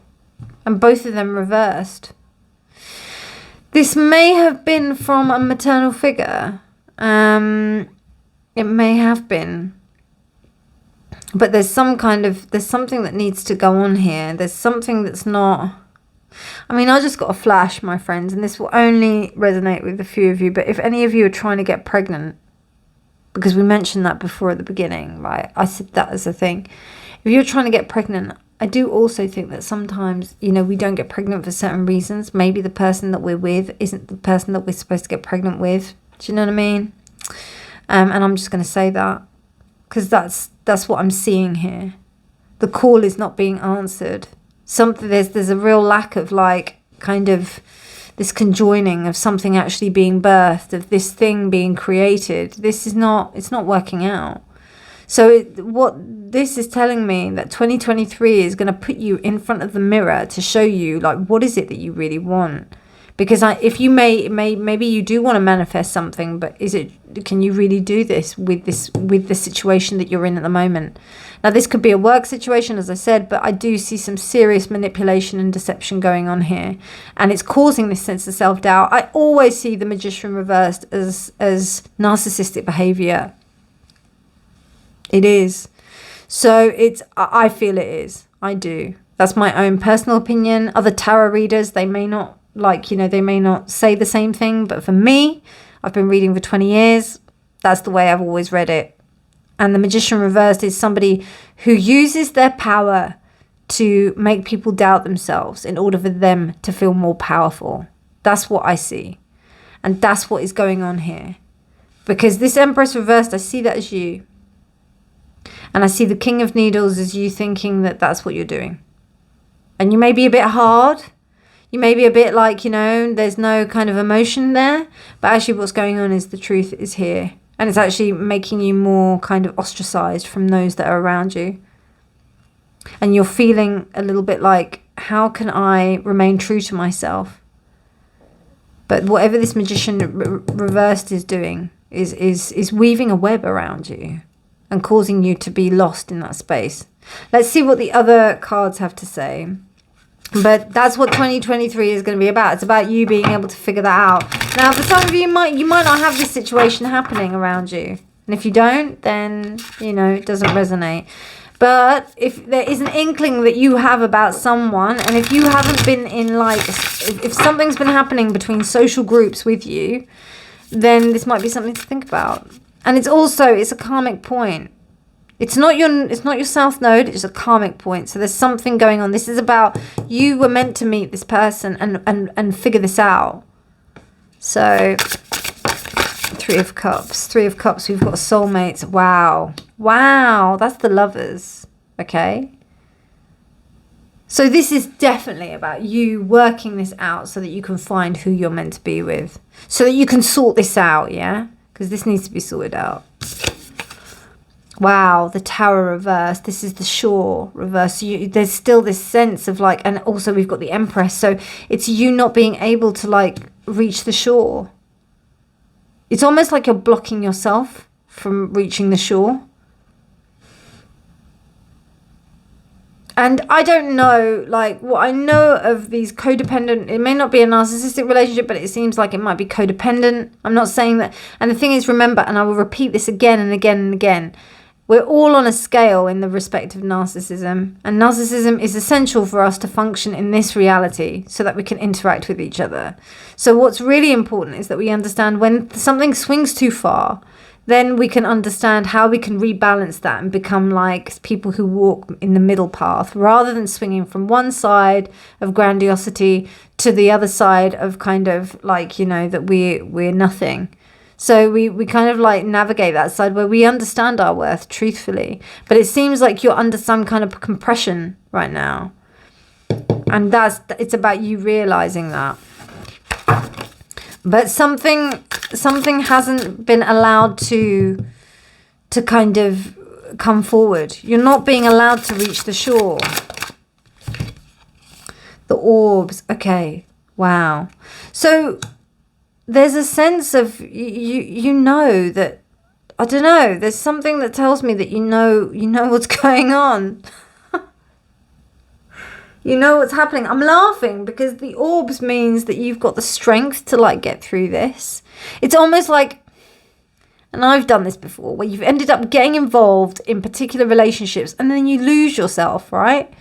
And both of them reversed. This may have been from a maternal figure. It may have been. But there's something that needs to go on here. There's something that's not, I mean, I just got a flash, my friends, and this will only resonate with a few of you. But if any of you are trying to get pregnant, because we mentioned that before at the beginning, right? I said that as a thing. If you're trying to get pregnant, I do also think that sometimes, we don't get pregnant for certain reasons. Maybe the person that we're with isn't the person that we're supposed to get pregnant with. Do you know what I mean? And I'm just going to say that, because that's what I'm seeing here. The call is not being answered. There's a real lack of like kind of this conjoining of something actually being birthed, of this thing being created. It's not working out. So what this is telling me, that 2023 is going to put you in front of the mirror to show you like, what is it that you really want? Because if you maybe you do want to manifest something, but can you really do this with the situation that you're in at the moment? Now, this could be a work situation, as I said, but I do see some serious manipulation and deception going on here. And it's causing this sense of self-doubt. I always see the Magician reversed as narcissistic behavior It is. So I feel it is. I do. That's my own personal opinion. Other tarot readers, they may not they may not say the same thing. But for me, I've been reading for 20 years. That's the way I've always read it. And the Magician reversed is somebody who uses their power to make people doubt themselves in order for them to feel more powerful. That's what I see. And that's what is going on here. Because this Empress reversed, I see that as you. And I see the King of Needles as you thinking that that's what you're doing. And you may be a bit hard. You may be a bit like, there's no kind of emotion there. But actually what's going on is the truth is here. And it's actually making you more kind of ostracized from those that are around you. And you're feeling a little bit like, how can I remain true to myself? But whatever this Magician reversed is doing is weaving a web around you and causing you to be lost in that space. Let's see what the other cards have to say. But that's what 2023 is going to be about. It's about you being able to figure that out. Now, for some of you, you might not have this situation happening around you. And if you don't, then, it doesn't resonate. But if there is an inkling that you have about someone, and if you haven't been in if something's been happening between social groups with you, then this might be something to think about. And it's a karmic point. It's not your south node, it's a karmic point. So there's something going on. This is about you were meant to meet this person and figure this out. So Three of Cups, we've got soulmates. Wow, that's the Lovers. Okay. So this is definitely about you working this out so that you can find who you're meant to be with. So that you can sort this out, yeah? Because this needs to be sorted out. Wow, the Tower reverse. This is the Shore reverse. There's still this sense of and also we've got the Empress. So it's you not being able to reach the shore. It's almost like you're blocking yourself from reaching the shore. And I don't know, what I know of these codependent, it may not be a narcissistic relationship, but it seems like it might be codependent. I'm not saying that. And the thing is, remember, and I will repeat this again and again and again, we're all on a scale in the respect of narcissism. And narcissism is essential for us to function in this reality so that we can interact with each other. So what's really important is that we understand when something swings too far, then we can understand how we can rebalance that and become like people who walk in the middle path rather than swinging from one side of grandiosity to the other side of kind of that we're nothing. So we kind of navigate that side where we understand our worth truthfully. But it seems like you're under some kind of compression right now. And it's about you realizing that. But something hasn't been allowed to kind of come forward. You're not being allowed to reach the shore. The orbs. Okay. Wow. So there's a sense of you know that, I don't know, there's something that tells me that you know what's going on. You know what's happening. I'm laughing because the orbs means that you've got the strength to get through this. It's almost like, and I've done this before, where you've ended up getting involved in particular relationships and then you lose yourself, right?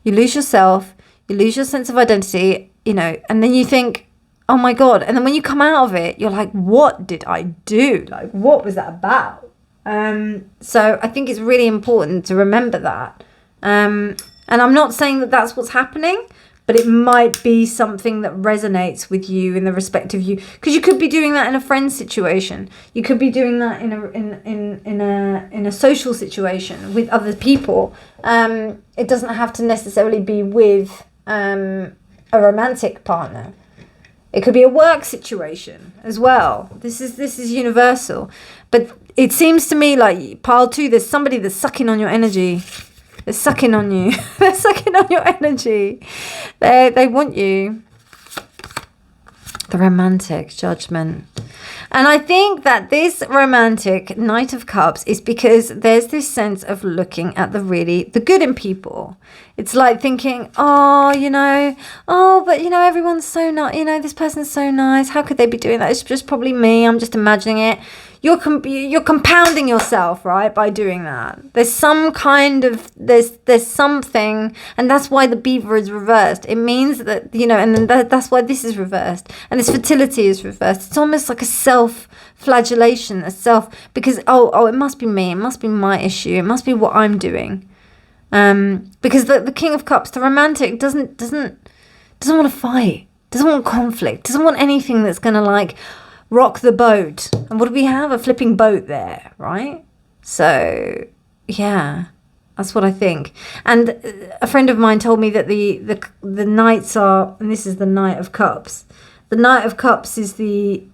You lose yourself, you lose your sense of identity, and then you think, oh my God. And then when you come out of it, you're like, what did I do? What was that about? So I think it's really important to remember that. And I'm not saying that that's what's happening, but it might be something that resonates with you in the respect of you, because you could be doing that in a friend situation. You could be doing that in a social situation with other people. It doesn't have to necessarily be with a romantic partner. It could be a work situation as well. This is universal. But it seems to me like pile 2, there's somebody that's sucking on your energy. They're sucking on you. They're sucking on your energy. They want you. The romantic Judgment. And I think that this romantic Knight of Cups is because there's this sense of looking at the good in people. It's like thinking, but everyone's so nice. This person's so nice. How could they be doing that? It's just probably me. I'm just imagining it. you're compounding yourself, right, by doing that. There's some kind of, there's something, and that's why the beaver is reversed. It means that, you know, and then that's why this is reversed, and this fertility is reversed. It's almost like a self-flagellation, because, oh, it must be me, it must be my issue, it must be what I'm doing. Because the King of Cups, the romantic, doesn't want to fight, doesn't want conflict, doesn't want anything that's going to, like, rock the boat. And what do we have? A flipping boat there, right? So, yeah, that's what I think. And a friend of mine told me that the Knights are, and this is the Knight of Cups. The Knight of Cups is the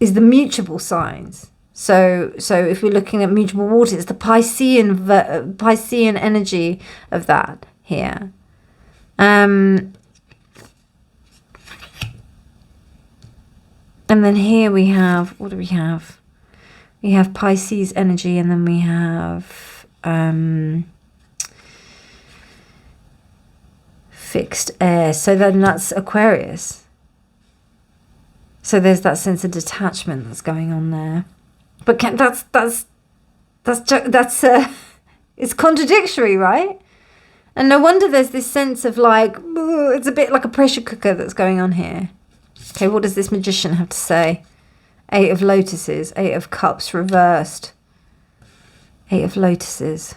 mutable signs. So if we're looking at mutable water, it's the Piscean energy of that here. And then here we have, what do we have? We have Pisces energy, and then we have fixed air. So then that's Aquarius. So there's that sense of detachment that's going on there. But it's contradictory, right? And no wonder there's this sense of, like, it's a bit like a pressure cooker that's going on here. Okay, what does this Magician have to say? 8 of Lotuses, 8 of Cups reversed. 8 of Lotuses.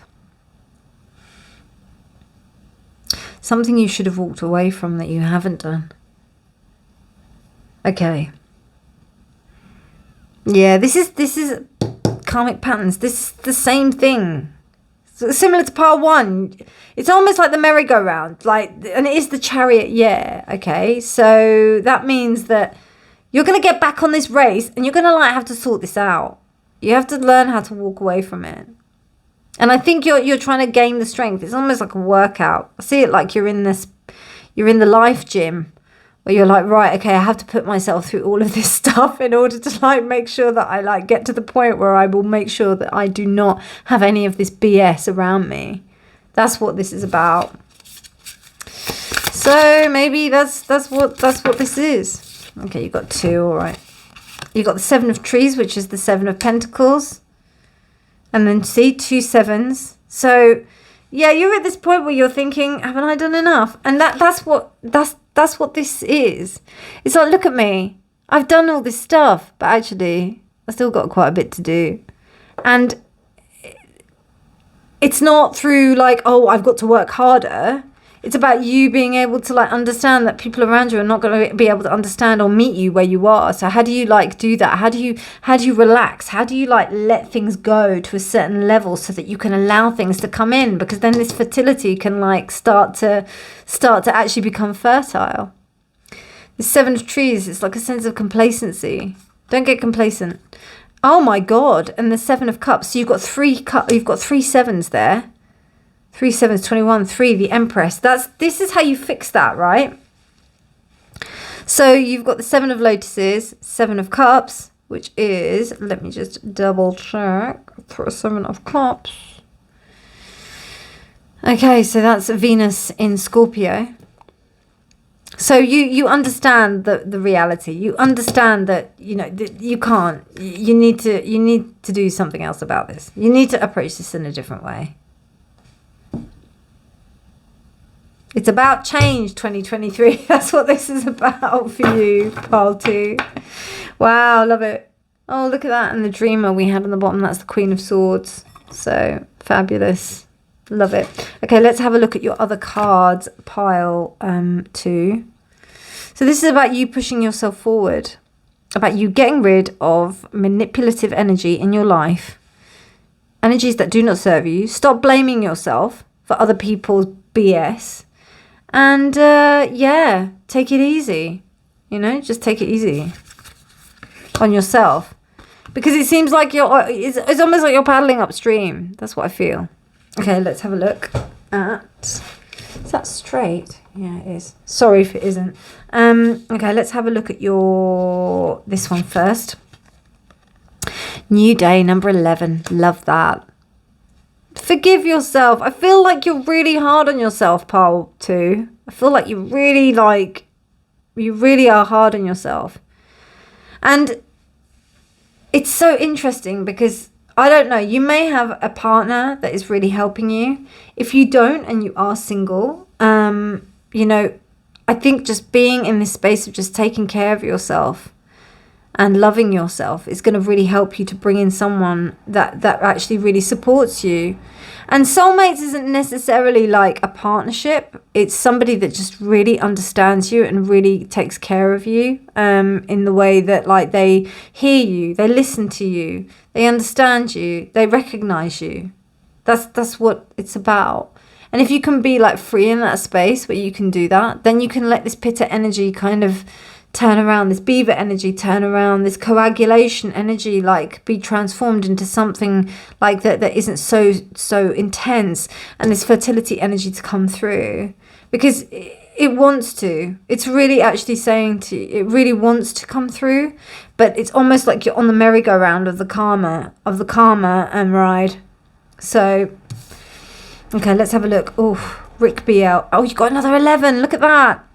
Something you should have walked away from that you haven't done. Okay. Yeah, this is karmic patterns. This is the same thing. Similar to part 1. It's almost like the merry-go-round, like, and it is the Chariot, yeah, okay? So that means that you're going to get back on this race, and you're going to, like, have to sort this out. You have to learn how to walk away from it. And I think you're trying to gain the strength. It's almost like a workout. I see it like you're in the life gym, where you're like, right, okay, I have to put myself through all of this stuff in order to, like, make sure that I, like, get to the point where I will make sure that I do not have any of this BS around me. That's what this is about. So maybe that's what this is. Okay, you got 2, all right. You got the 7 of Trees, which is the 7 of Pentacles, and then see 2 7s. So yeah, you're at this point where you're thinking, haven't I done enough? And that's what this is. It's like, look at me. I've done all this stuff, but actually I still got quite a bit to do. And it's not through, like, oh, I've got to work harder. It's about you being able to, like, understand that people around you are not going to be able to understand or meet you where you are. So how do you, like, do that? How do you relax? How do you, like, let things go to a certain level so that you can allow things to come in? Because then this fertility can, like, start to actually become fertile. The 7 of Trees, it's like a sense of complacency. Don't get complacent. Oh my God! And the 7 of Cups. So you've got 3 7s there. 3 7s, 21, 3, the Empress. This is how you fix that, right? So you've got the 7 of Lotuses, 7 of Cups, which is, let me just double check for a 7 of Cups. Okay, so that's Venus in Scorpio. So you understand the reality. You understand that, you know, you can't. You need to do something else about this. You need to approach this in a different way. It's about change, 2023. That's what this is about for you, pile 2. Wow, love it. Oh, look at that. And the Dreamer we had on the bottom, that's the Queen of Swords. So fabulous. Love it. Okay, let's have a look at your other cards, pile 2. So this is about you pushing yourself forward, about you getting rid of manipulative energy in your life, energies that do not serve you. Stop blaming yourself for other people's BS. And yeah, take it easy. You know, just take it easy on yourself, because it seems like it's almost like you're paddling upstream. That's what I feel. Okay, let's have a look at, is that straight? Yeah, it is. Sorry if it isn't. Okay, let's have a look at this one first. New day, number 11. Love that. Forgive yourself. I feel like you're really hard on yourself, pile 2. I feel like you really are hard on yourself. And it's so interesting because I don't know, you may have a partner that is really helping you. If you don't and you are single, you know, I think just being in this space of just taking care of yourself and loving yourself is going to really help you to bring in someone that actually really supports you. And soulmates isn't necessarily like a partnership. It's somebody that just really understands you and really takes care of you, in the way that like they hear you, they listen to you, they understand you, they recognize you. That's what it's about. And if you can be like free in that space where you can do that, then you can let this pitta energy kind of turn around, this beaver energy turn around, this coagulation energy like be transformed into something like that isn't so intense, and this fertility energy to come through, because it wants to. It's really actually saying to you, it really wants to come through, but it's almost like you're on the merry-go-round of the karma ride. So okay, let's have a look. Oh, Rick BL. Oh, you got another 11. Look at that.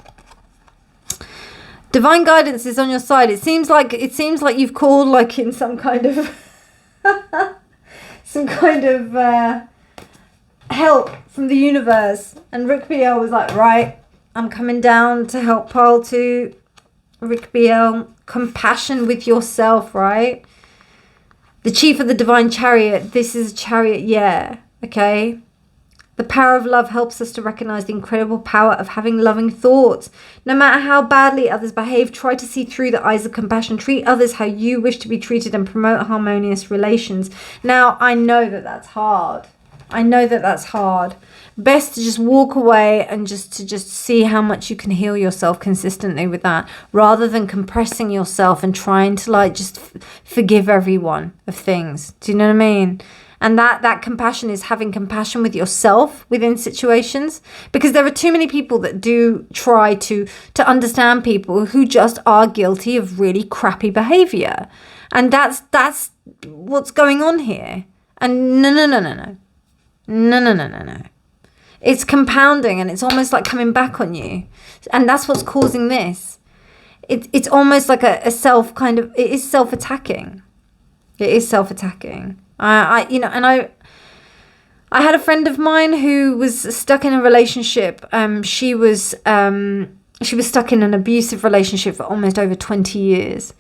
Divine guidance is on your side. It seems like you've called like in some kind of help from the universe. And Rick BL was like, right, I'm coming down to help pile to Rick BL. Compassion with yourself, right? The chief of the divine chariot. This is a chariot, yeah. Okay. The power of love helps us to recognize the incredible power of having loving thoughts. No matter how badly others behave, try to see through the eyes of compassion. Treat others how you wish to be treated and promote harmonious relations. Now, I know that that's hard. Best to just walk away and just see how much you can heal yourself consistently with that, rather than compressing yourself and trying to like just forgive everyone of things. Do you know what I mean? And that compassion is having compassion with yourself within situations, because there are too many people that do try to understand people who just are guilty of really crappy behavior. And that's what's going on here. And no. It's compounding, and it's almost like coming back on you. And that's what's causing this. It's almost like a self kind of, it is self-attacking. It is self-attacking. I had a friend of mine who was stuck in a relationship. She was stuck in an abusive relationship for almost over 20 years.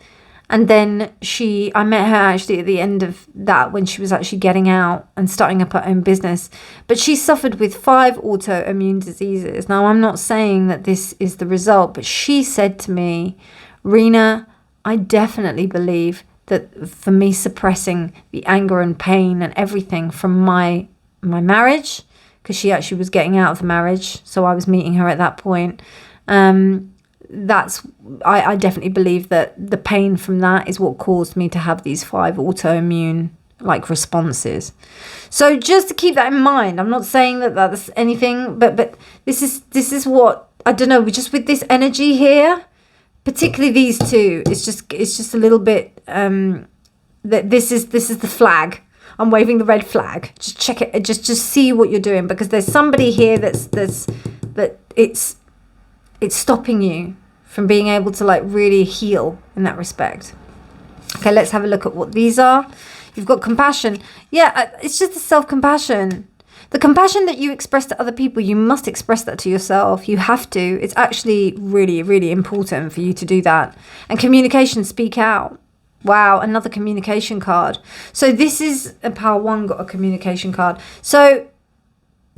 And then I met her actually at the end of that, when she was actually getting out and starting up her own business. But she suffered with 5 autoimmune diseases. Now, I'm not saying that this is the result, but she said to me, Reena, I definitely believe that for me suppressing the anger and pain and everything from my marriage, because she actually was getting out of the marriage, so I was meeting her at that point. I definitely believe that the pain from that is what caused me to have these 5 autoimmune like responses. So just to keep that in mind, I'm not saying that that's anything, but this is what, I don't know, just with this energy here, particularly these two, it's just a little bit that this is the flag. I'm waving the red flag. Just check it. Just see what you're doing, because there's somebody here that it's stopping you from being able to like really heal in that respect. Okay, let's have a look at what these are. You've got compassion. Yeah, it's just the self-compassion. The compassion that you express to other people, you must express that to yourself. You have to. It's actually really, really important for you to do that. And communication, speak out. Wow, another communication card. So this is a Power 1 got a communication card. So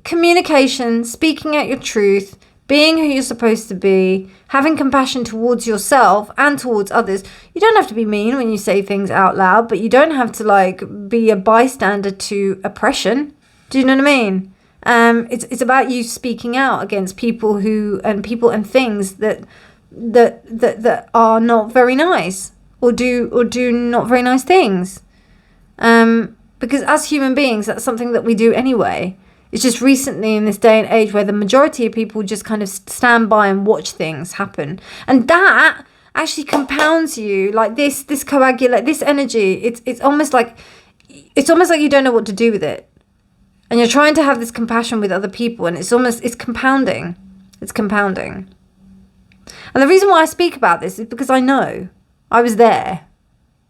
communication, speaking out your truth, being who you're supposed to be, having compassion towards yourself and towards others. You don't have to be mean when you say things out loud, but you don't have to like be a bystander to oppression. Do you know what I mean? It's about you speaking out against people and things that are not very nice, or do not very nice things. Because as human beings, that's something that we do anyway. It's just recently in this day and age where the majority of people just kind of stand by and watch things happen, and that actually compounds you like this coagulate this energy. It's almost like you don't know what to do with it. And you're trying to have this compassion with other people, and it's compounding. It's compounding. And the reason why I speak about this is because I know. I was there.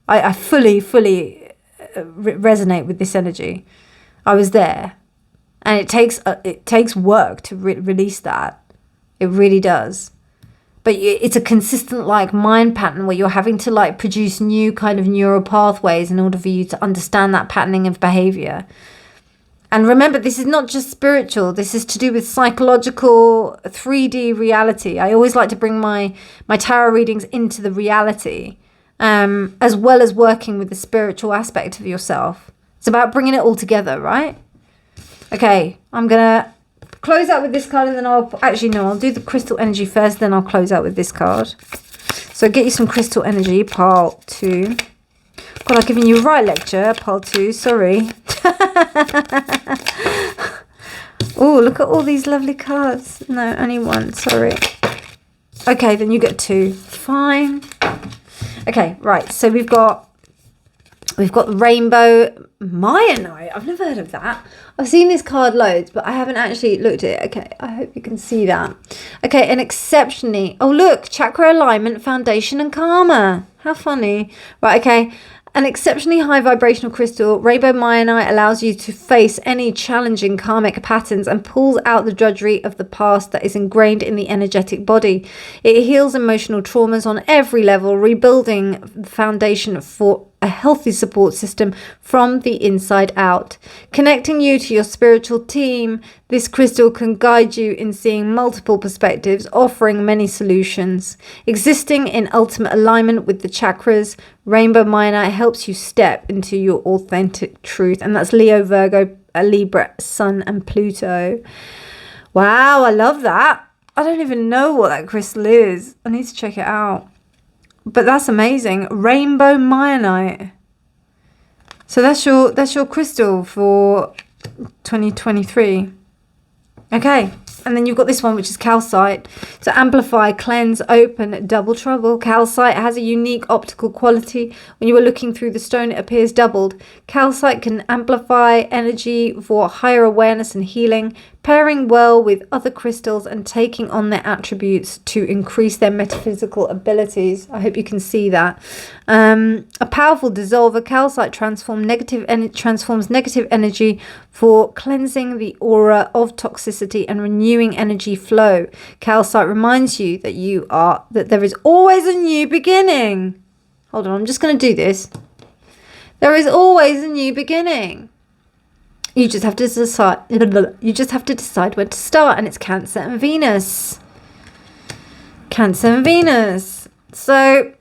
I fully resonate with this energy. I was there, and it takes work to release that. It really does. But it's a consistent like mind pattern where you're having to like produce new kind of neural pathways in order for you to understand that patterning of behavior. And remember, this is not just spiritual. This is to do with psychological 3D reality. I always like to bring my tarot readings into the reality, as well as working with the spiritual aspect of yourself. It's about bringing it all together, right? Okay, I'm going to close out with this card, and then I'll do the crystal energy first, then I'll close out with this card. So get you some crystal energy, pile 2. God, I've given you a right lecture, pile 2, sorry. Oh, look at all these lovely cards. No, only one, sorry. Okay, then you get 2. Fine. Okay, right, so we've got Rainbow Myanite. I've never heard of that. I've seen this card loads, but I haven't actually looked at it. Okay, I hope you can see that. Okay, an exceptionally... Oh, look, chakra alignment, foundation, and karma. How funny. Right, okay. An exceptionally high vibrational crystal, Rainbow Myanite allows you to face any challenging karmic patterns and pulls out the drudgery of the past that is ingrained in the energetic body. It heals emotional traumas on every level, rebuilding the foundation for a healthy support system from the inside out. Connecting you to your spiritual team, this crystal can guide you in seeing multiple perspectives, offering many solutions. Existing in ultimate alignment with the chakras, Rainbow Myanite helps you step into your authentic truth. And that's Leo, Virgo, Libra, Sun, and Pluto. Wow, I love that. I don't even know what that crystal is. I need to check it out. But that's amazing. Rainbow Myanite. So that's your crystal for 2023. Okay. And then you've got this one, which is calcite. So amplify, cleanse, open, double trouble. Calcite has a unique optical quality. When you are looking through the stone, it appears doubled. Calcite can amplify energy for higher awareness and healing, pairing well with other crystals and taking on their attributes to increase their metaphysical abilities. I hope you can see that. A powerful dissolver, calcite transforms negative energy for cleansing the aura of toxicity and renewing energy flow. Calcite reminds you that there is always a new beginning. Hold on, I'm just going to do this. There is always a new beginning. You just have to decide. You just have to decide where to start, and it's Cancer and Venus. Cancer and Venus. So,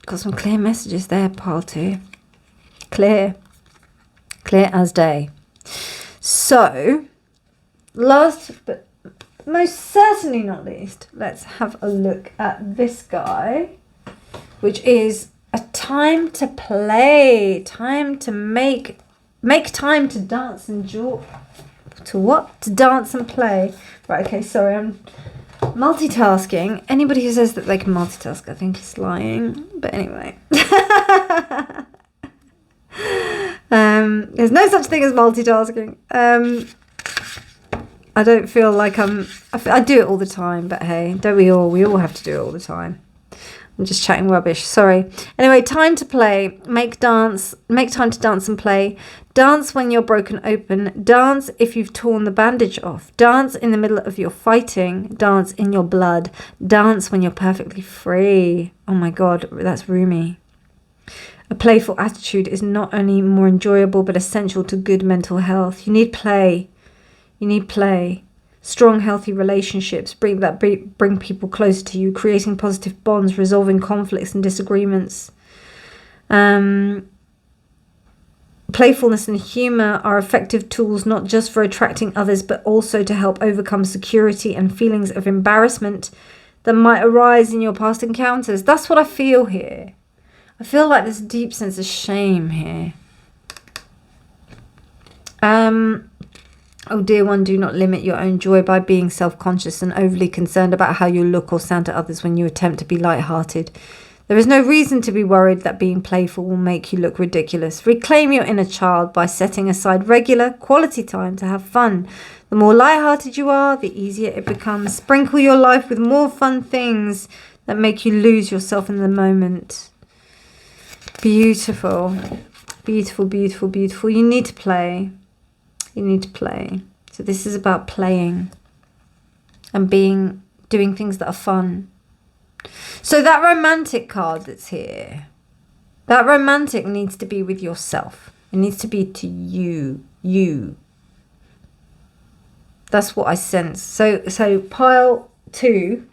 got some clear messages there, pile 2. Clear as day. So, last but most certainly not least, let's have a look at this guy, which is a time to play, time to make time to dance and enjoy. To what? To dance and play. Right, okay, sorry, I'm multitasking. Anybody who says that they can multitask, I think is lying. But anyway. There's no such thing as multitasking. I don't feel like I do it all the time, but hey, don't we all? We all have to do it all the time. I'm just chatting rubbish, sorry. Anyway, time to play. Make time to dance and play. Dance when you're broken open. Dance if you've torn the bandage off. Dance in the middle of your fighting. Dance in your blood. Dance when you're perfectly free. Oh my God, that's Rumi. A playful attitude is not only more enjoyable but essential to good mental health. You need play. You need play. Strong, healthy relationships bring people closer to you, creating positive bonds, resolving conflicts and disagreements. Playfulness and humour are effective tools not just for attracting others, but also to help overcome security and feelings of embarrassment that might arise in your past encounters. That's what I feel here. I feel like there's a deep sense of shame here. Oh, dear one, do not limit your own joy by being self-conscious and overly concerned about how you look or sound to others when you attempt to be light-hearted. There is no reason to be worried that being playful will make you look ridiculous. Reclaim your inner child by setting aside regular, quality time to have fun. The more light-hearted you are, the easier it becomes. Sprinkle your life with more fun things that make you lose yourself in the moment. Beautiful. Beautiful, beautiful, beautiful. You need to play. You need to play. So this is about playing and doing things that are fun. So that romantic card that's here, that romantic needs to be with yourself. It needs to be to you. That's what I sense. So pile 2,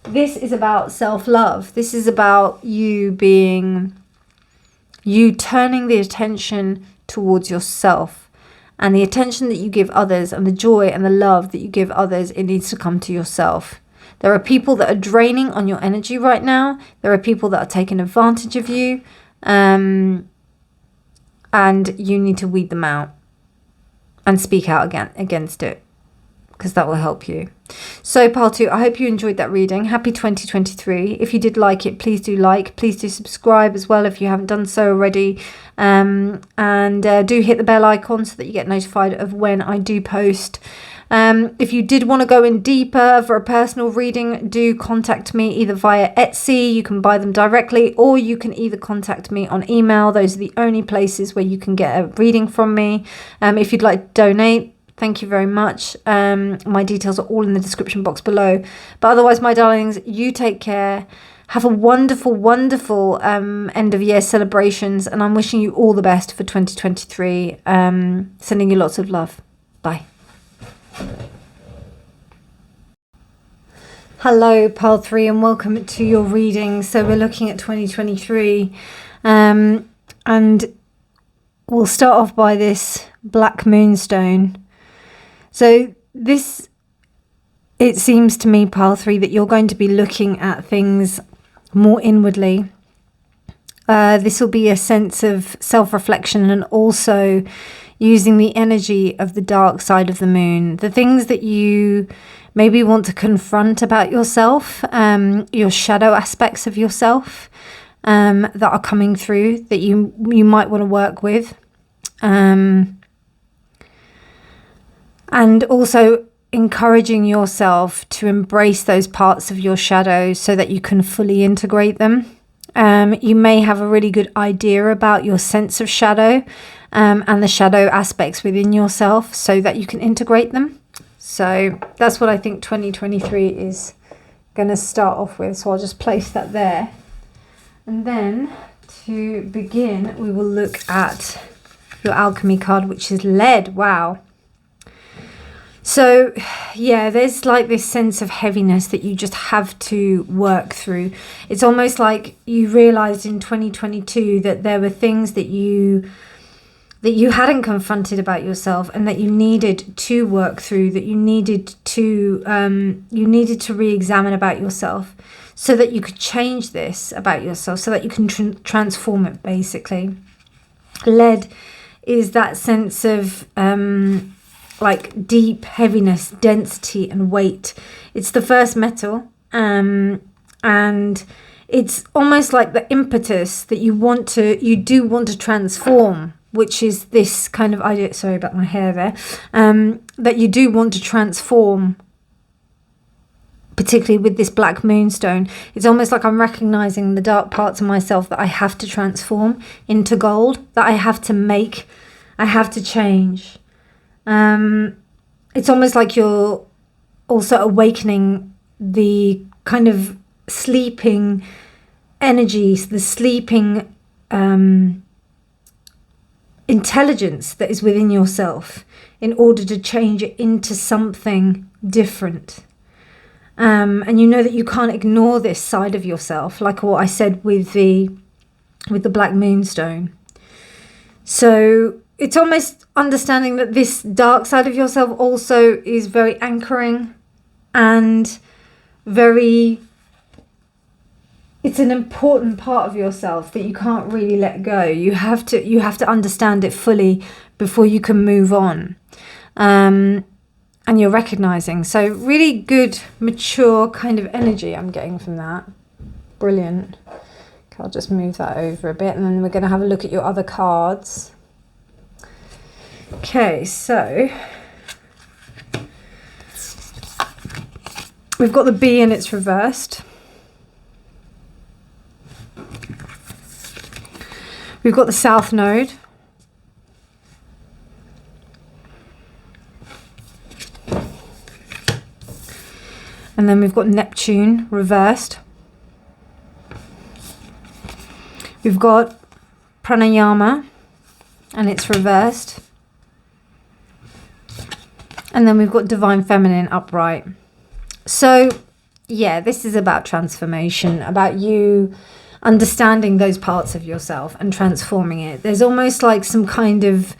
this is about self-love. This is about you turning the attention towards yourself, and the attention that you give others and the joy and the love that you give others, it needs to come to yourself. There are people that are draining on your energy right now. There are people that are taking advantage of you, and you need to weed them out and speak out against it, because that will help you. So pile 2, I hope you enjoyed that reading. Happy 2023. If you did like it, please do like. Please do subscribe as well if you haven't done so already. And do hit the bell icon so that you get notified of when I do post. If you did want to go in deeper for a personal reading, do contact me either via Etsy. You can buy them directly, or you can either contact me on email. Those are the only places where you can get a reading from me. If you'd like to donate, thank you very much. My details are all in the description box below. But otherwise, my darlings, you take care. Have a wonderful, wonderful end of year celebrations. And I'm wishing you all the best for 2023. Sending you lots of love. Bye. Hello, pile 3, and welcome to your reading. So we're looking at 2023. And we'll start off by this black moonstone. So this, it seems to me, pile 3, that you're going to be looking at things more inwardly. This will be a sense of self-reflection, and also using the energy of the dark side of the moon. The things that you maybe want to confront about yourself, your shadow aspects of yourself that are coming through, that you might want to work with. And also encouraging yourself to embrace those parts of your shadow so that you can fully integrate them. You may have a really good idea about your sense of shadow and the shadow aspects within yourself so that you can integrate them. So that's what I think 2023 is going to start off with. So I'll just place that there. And then to begin, we will look at your alchemy card, which is lead. Wow. So, yeah, there's like this sense of heaviness that you just have to work through. It's almost like you realized in 2022 that there were things that you hadn't confronted about yourself, and that you needed to work through, that you needed to re-examine about yourself so that you could change this about yourself, so that you can transform it, basically. Lead is that sense of like deep heaviness, density and weight. It's the first metal, and it's almost like the impetus that you do want to transform, which is this kind of idea, sorry about my hair there, that you do want to transform, particularly with this black moonstone. It's almost like I'm recognizing the dark parts of myself that I have to transform into gold, that I have to make, I have to change. It's almost like you're also awakening the kind of sleeping energies, the sleeping intelligence that is within yourself, in order to change it into something different. And you know that you can't ignore this side of yourself, like what I said with the black moonstone. So it's almost understanding that this dark side of yourself also is very anchoring and it's an important part of yourself that you can't really let go. You have to understand it fully before you can move on. And you're recognizing. So really good, mature kind of energy I'm getting from that. Brilliant. Okay, I'll just move that over a bit, and then we're going to have a look at your other cards. Okay, so we've got the bee and it's reversed. We've got the South Node. And then we've got Neptune reversed. We've got Pranayama, and it's reversed. And then we've got Divine Feminine upright. So, yeah, this is about transformation, about you understanding those parts of yourself and transforming it. There's almost like some kind of,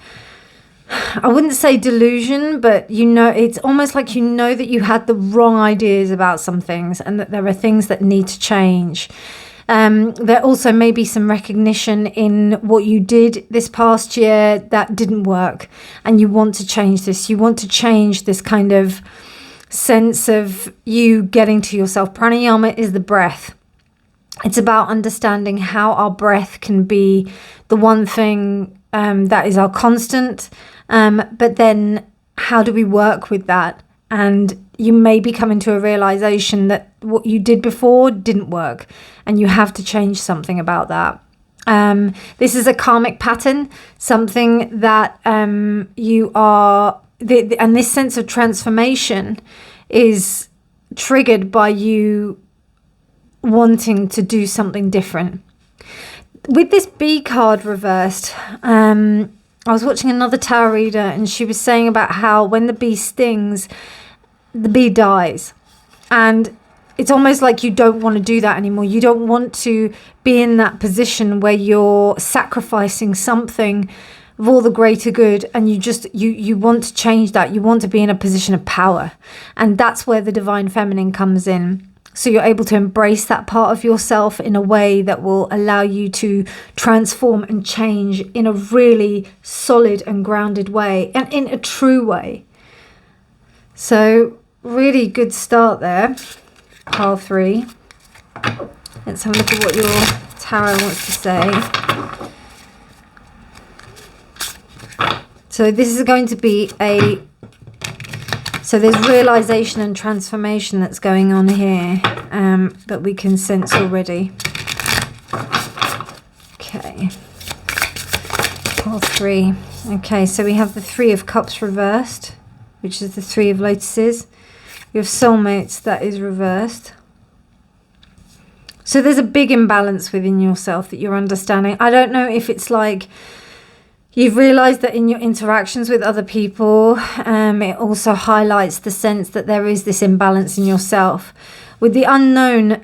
I wouldn't say delusion, but it's almost like that you had the wrong ideas about some things and that there are things that need to change. There also may be some recognition in what you did this past year that didn't work, and you want to change this. You want to change this kind of sense of you getting to yourself. Pranayama is the breath. It's about understanding how our breath can be the one thing that is our constant, but then how do we work with that? And you may be coming to a realization that what you did before didn't work, and you have to change something about that. This is a karmic pattern, something that you are, and this sense of transformation is triggered by you wanting to do something different. With this bee card reversed, I was watching another tarot reader, and she was saying about how when the bee stings, the bee dies. And it's almost like you don't want to do that anymore. You don't want to be in that position where you're sacrificing something of all the greater good, and you want to change that. You want to be in a position of power. And that's where the Divine Feminine comes in. So you're able to embrace that part of yourself in a way that will allow you to transform and change in a really solid and grounded way, and in a true way. So really good start there, pile 3. Let's have a look at what your tarot wants to say. So this is going to be so there's realization and transformation that's going on here, that we can sense already. Okay. Pile 3. Okay, so we have the 3 of Cups reversed, which is the 3 of Lotuses. We have Soulmates, that is reversed. So there's a big imbalance within yourself that you're understanding. I don't know if it's like you've realized that in your interactions with other people, it also highlights the sense that there is this imbalance in yourself. With the unknown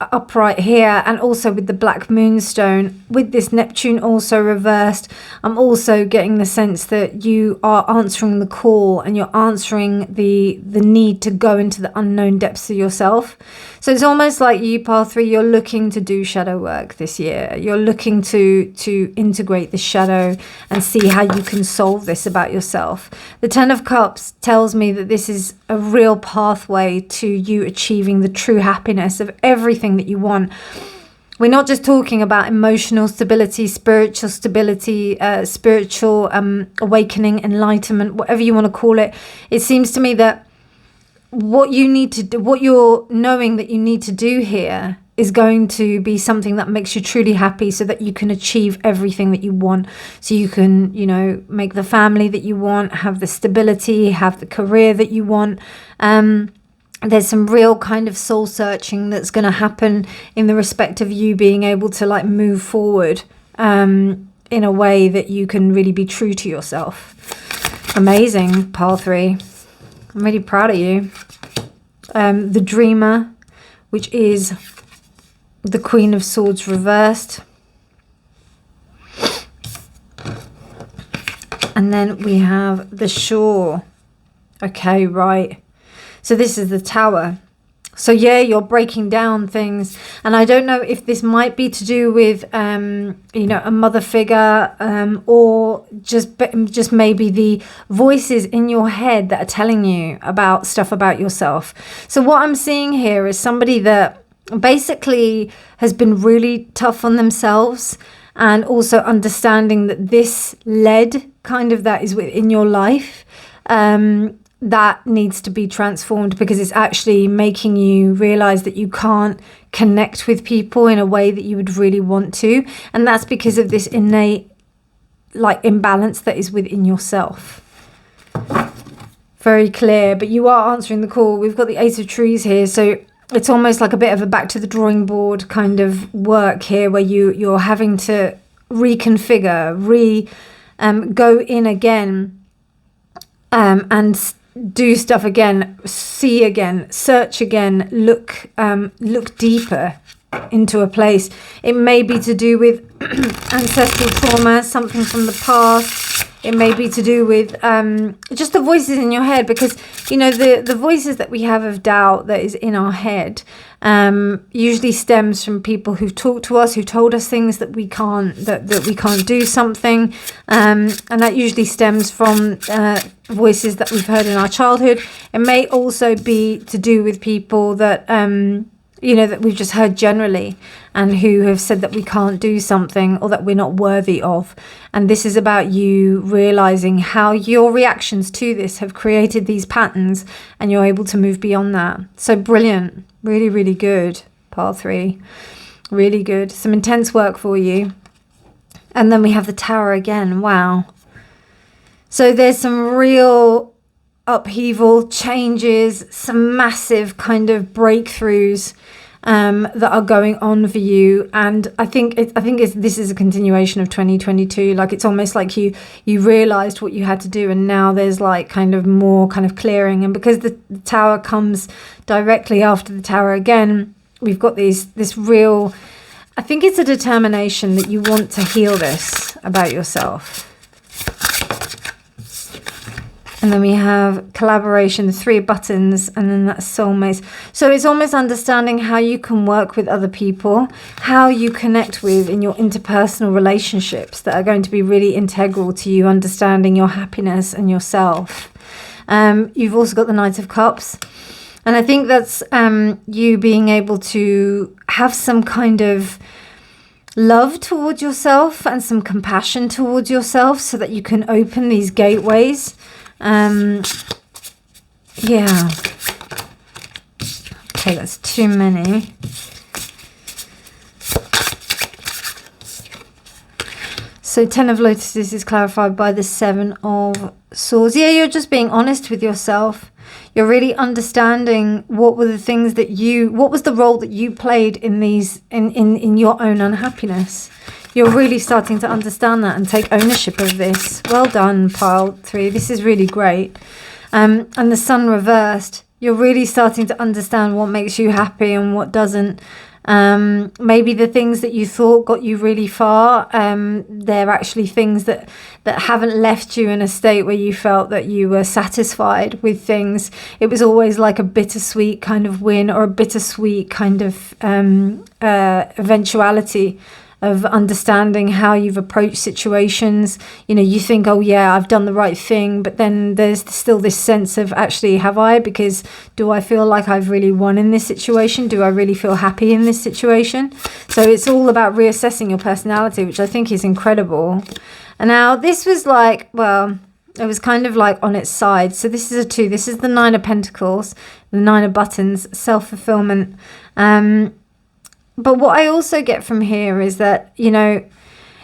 upright here, and also with the Black Moonstone, with this Neptune also reversed, I'm also getting the sense that you are answering the call, and you're answering the need to go into the unknown depths of yourself. So it's almost like you, pile 3, you're looking to do shadow work this year. You're looking to integrate the shadow and see how you can solve this about yourself. The 10 of Cups tells me that this is a real pathway to you achieving the true happiness of everything that you want. We're not just talking about emotional stability, spiritual stability, spiritual awakening, enlightenment, whatever you want to call it. It seems to me that what you need to do, what you're knowing that you need to do here, is going to be something that makes you truly happy, so that you can achieve everything that you want. So you can, make the family that you want, have the stability, have the career that you want. There's some real kind of soul searching that's going to happen in the respect of you being able to move forward in a way that you can really be true to yourself. Amazing, pile 3. I'm really proud of you. The Dreamer, which is the Queen of Swords reversed. And then we have the Shore. Okay, right. So this is the Tower. So yeah, you're breaking down things. And I don't know if this might be to do with, a mother figure, or just maybe the voices in your head that are telling you about stuff about yourself. So what I'm seeing here is somebody that basically has been really tough on themselves, and also understanding that this lead kind of that is within your life, that needs to be transformed, because it's actually making you realize that you can't connect with people in a way that you would really want to. And that's because of this innate like imbalance that is within yourself. Very clear, but you are answering the call. We've got the Ace of Trees here, so it's almost like a bit of a back to the drawing board kind of work here, where you're having to reconfigure, go in again, and do stuff again, see again, search again, look deeper into a place. It may be to do with ancestral trauma, something from the past. It may be to do with just the voices in your head, because you know the voices that we have of doubt that is in our head usually stems from people who've talked to us, who told us things that we can't do something, and that usually stems from voices that we've heard in our childhood. It may also be to do with people that that we've just heard generally, and who have said that we can't do something or that we're not worthy of. And this is about you realizing how your reactions to this have created these patterns, and you're able to move beyond that. So brilliant. Really, really good. Pile 3. Really good. Some intense work for you. And then we have the Tower again. Wow. So there's some real upheaval, changes, some massive kind of breakthroughs that are going on for you. And I think this is a continuation of 2022. Like, it's almost like you realized what you had to do, and now there's like kind of more kind of clearing. And because the Tower comes directly after the Tower again, we've got this real, I think it's a determination that you want to heal this about yourself. And then we have collaboration, the 3 of buttons, and then that's soulmates. So it's almost understanding how you can work with other people, how you connect with in your interpersonal relationships that are going to be really integral to you understanding your happiness and yourself. You've also got the Knight of Cups. And I think that's you being able to have some kind of love towards yourself and some compassion towards yourself, so that you can open these gateways. Yeah. Okay, that's too many. So 10 of Lotuses is clarified by the 7 of Swords. Yeah, you're just being honest with yourself. You're really understanding what were the things that what was the role that you played in these, in your own unhappiness. You're really starting to understand that and take ownership of this. Well done, Pile 3. This is really great. And the Sun reversed. You're really starting to understand what makes you happy and what doesn't. Maybe the things that you thought got you really far, they're actually things that haven't left you in a state where you felt that you were satisfied with things. It was always like a bittersweet kind of win, or a bittersweet kind of eventuality of understanding how you've approached situations. You know, you think, oh yeah, I've done the right thing, but then there's still this sense of, actually, have I? Because do I feel like I've really won in this situation? Do I really feel happy in this situation? So it's all about reassessing your personality, which I think is incredible. And now this was like, well, it was kind of like on its side. So this is a 2. This is the 9 of Pentacles, the 9 of Buttons, self-fulfillment. But what I also get from here is that, you know,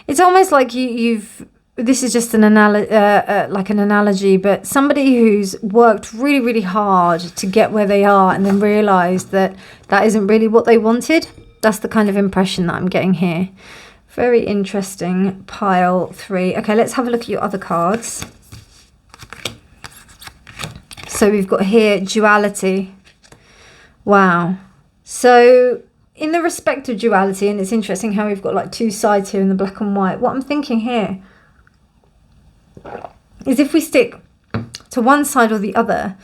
it's almost like you've, this is just an analogy, but somebody who's worked really, really hard to get where they are and then realised that that isn't really what they wanted. That's the kind of impression that I'm getting here. Very interesting, Pile 3. Okay, let's have a look at your other cards. So we've got here duality. Wow. So in the respect of duality, and it's interesting how we've got like 2 sides here in the black and white. What I'm thinking here is if we stick to one side or the other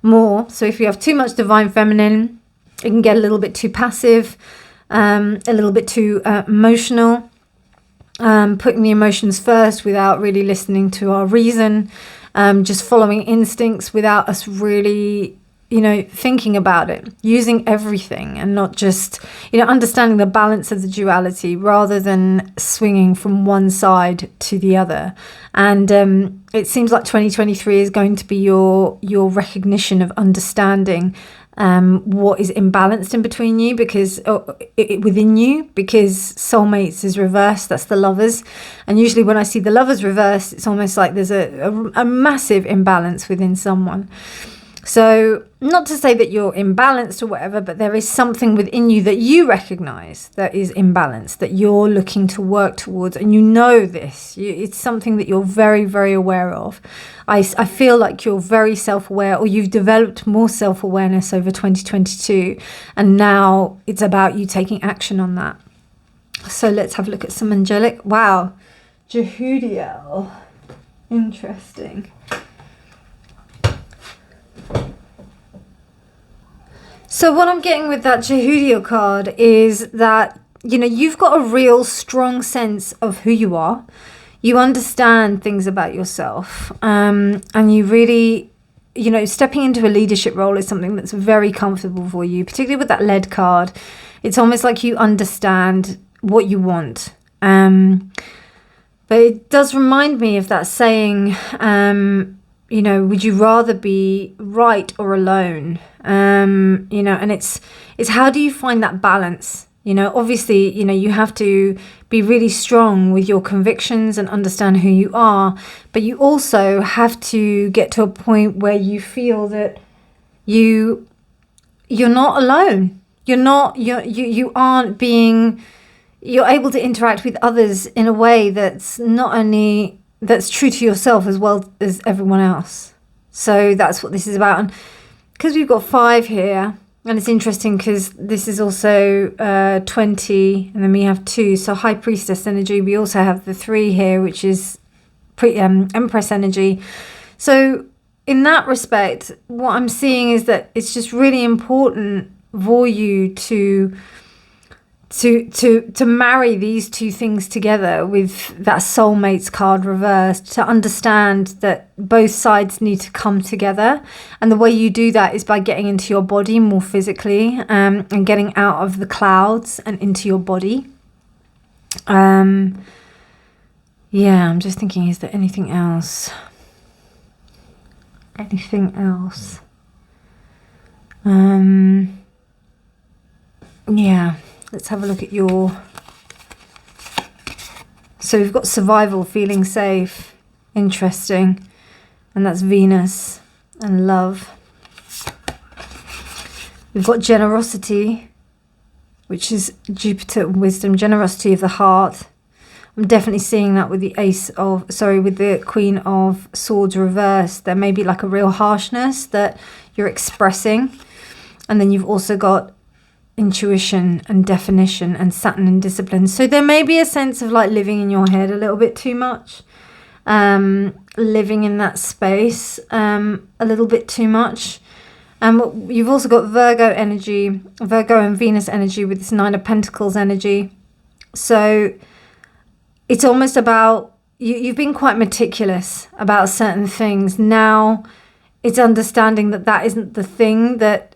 more, so if you have too much divine feminine, it can get a little bit too passive, a little bit too emotional, putting the emotions first without really listening to our reason, just following instincts without us really, you know, thinking about it, using everything and not just, you know, understanding the balance of the duality rather than swinging from one side to the other. And it seems like 2023 is going to be your recognition of understanding what is imbalanced in between you, because within you, because soulmates is reversed. That's the Lovers, and usually when I see the Lovers reversed, it's almost like there's a massive imbalance within someone. So not to say that you're imbalanced or whatever, but there is something within you that you recognize that is imbalanced, that you're looking to work towards, and you know this. It's something that you're very, very aware of. I feel like you're very self-aware, or you've developed more self-awareness over 2022, and now it's about you taking action on that. So let's have a look at some angelic. Wow, Jehudiel. Interesting. So what I'm getting with that Jehudiel card is that, you know, you've got a real strong sense of who you are. You understand things about yourself. And you really, you know, stepping into a leadership role is something that's very comfortable for you, particularly with that lead card. It's almost like you understand what you want. But it does remind me of that saying, you know, would you rather be right or alone? You know, and it's how do you find that balance? You know, obviously, you know, you have to be really strong with your convictions and understand who you are, but you also have to get to a point where you feel that you're not alone. You aren't being, you're able to interact with others in a way that's not only that's true to yourself as well as everyone else. So that's what this is about. And because we've got 5 here, and it's interesting because this is also 20, and then we have 2. So High Priestess energy. We also have the 3 here, which is Empress energy. So in that respect, what I'm seeing is that it's just really important for you to marry these 2 things together with that soulmates card reversed, to understand that both sides need to come together. And the way you do that is by getting into your body more physically, and getting out of the clouds and into your body. Yeah, I'm just thinking, is there anything else? Yeah. Let's have a look at your... So we've got survival, feeling safe. Interesting. And that's Venus and love. We've got generosity, which is Jupiter and wisdom, generosity of the heart. I'm definitely seeing that with the with the Queen of Swords reversed. There may be like a real harshness that you're expressing. And then you've also got intuition and definition and Saturn and discipline. So there may be a sense of like living in your head a little bit too much, living in that space a little bit too much. You've also got Virgo energy, Virgo and Venus energy with this 9 of Pentacles energy. So it's almost about you've been quite meticulous about certain things. Now it's understanding that that isn't the thing that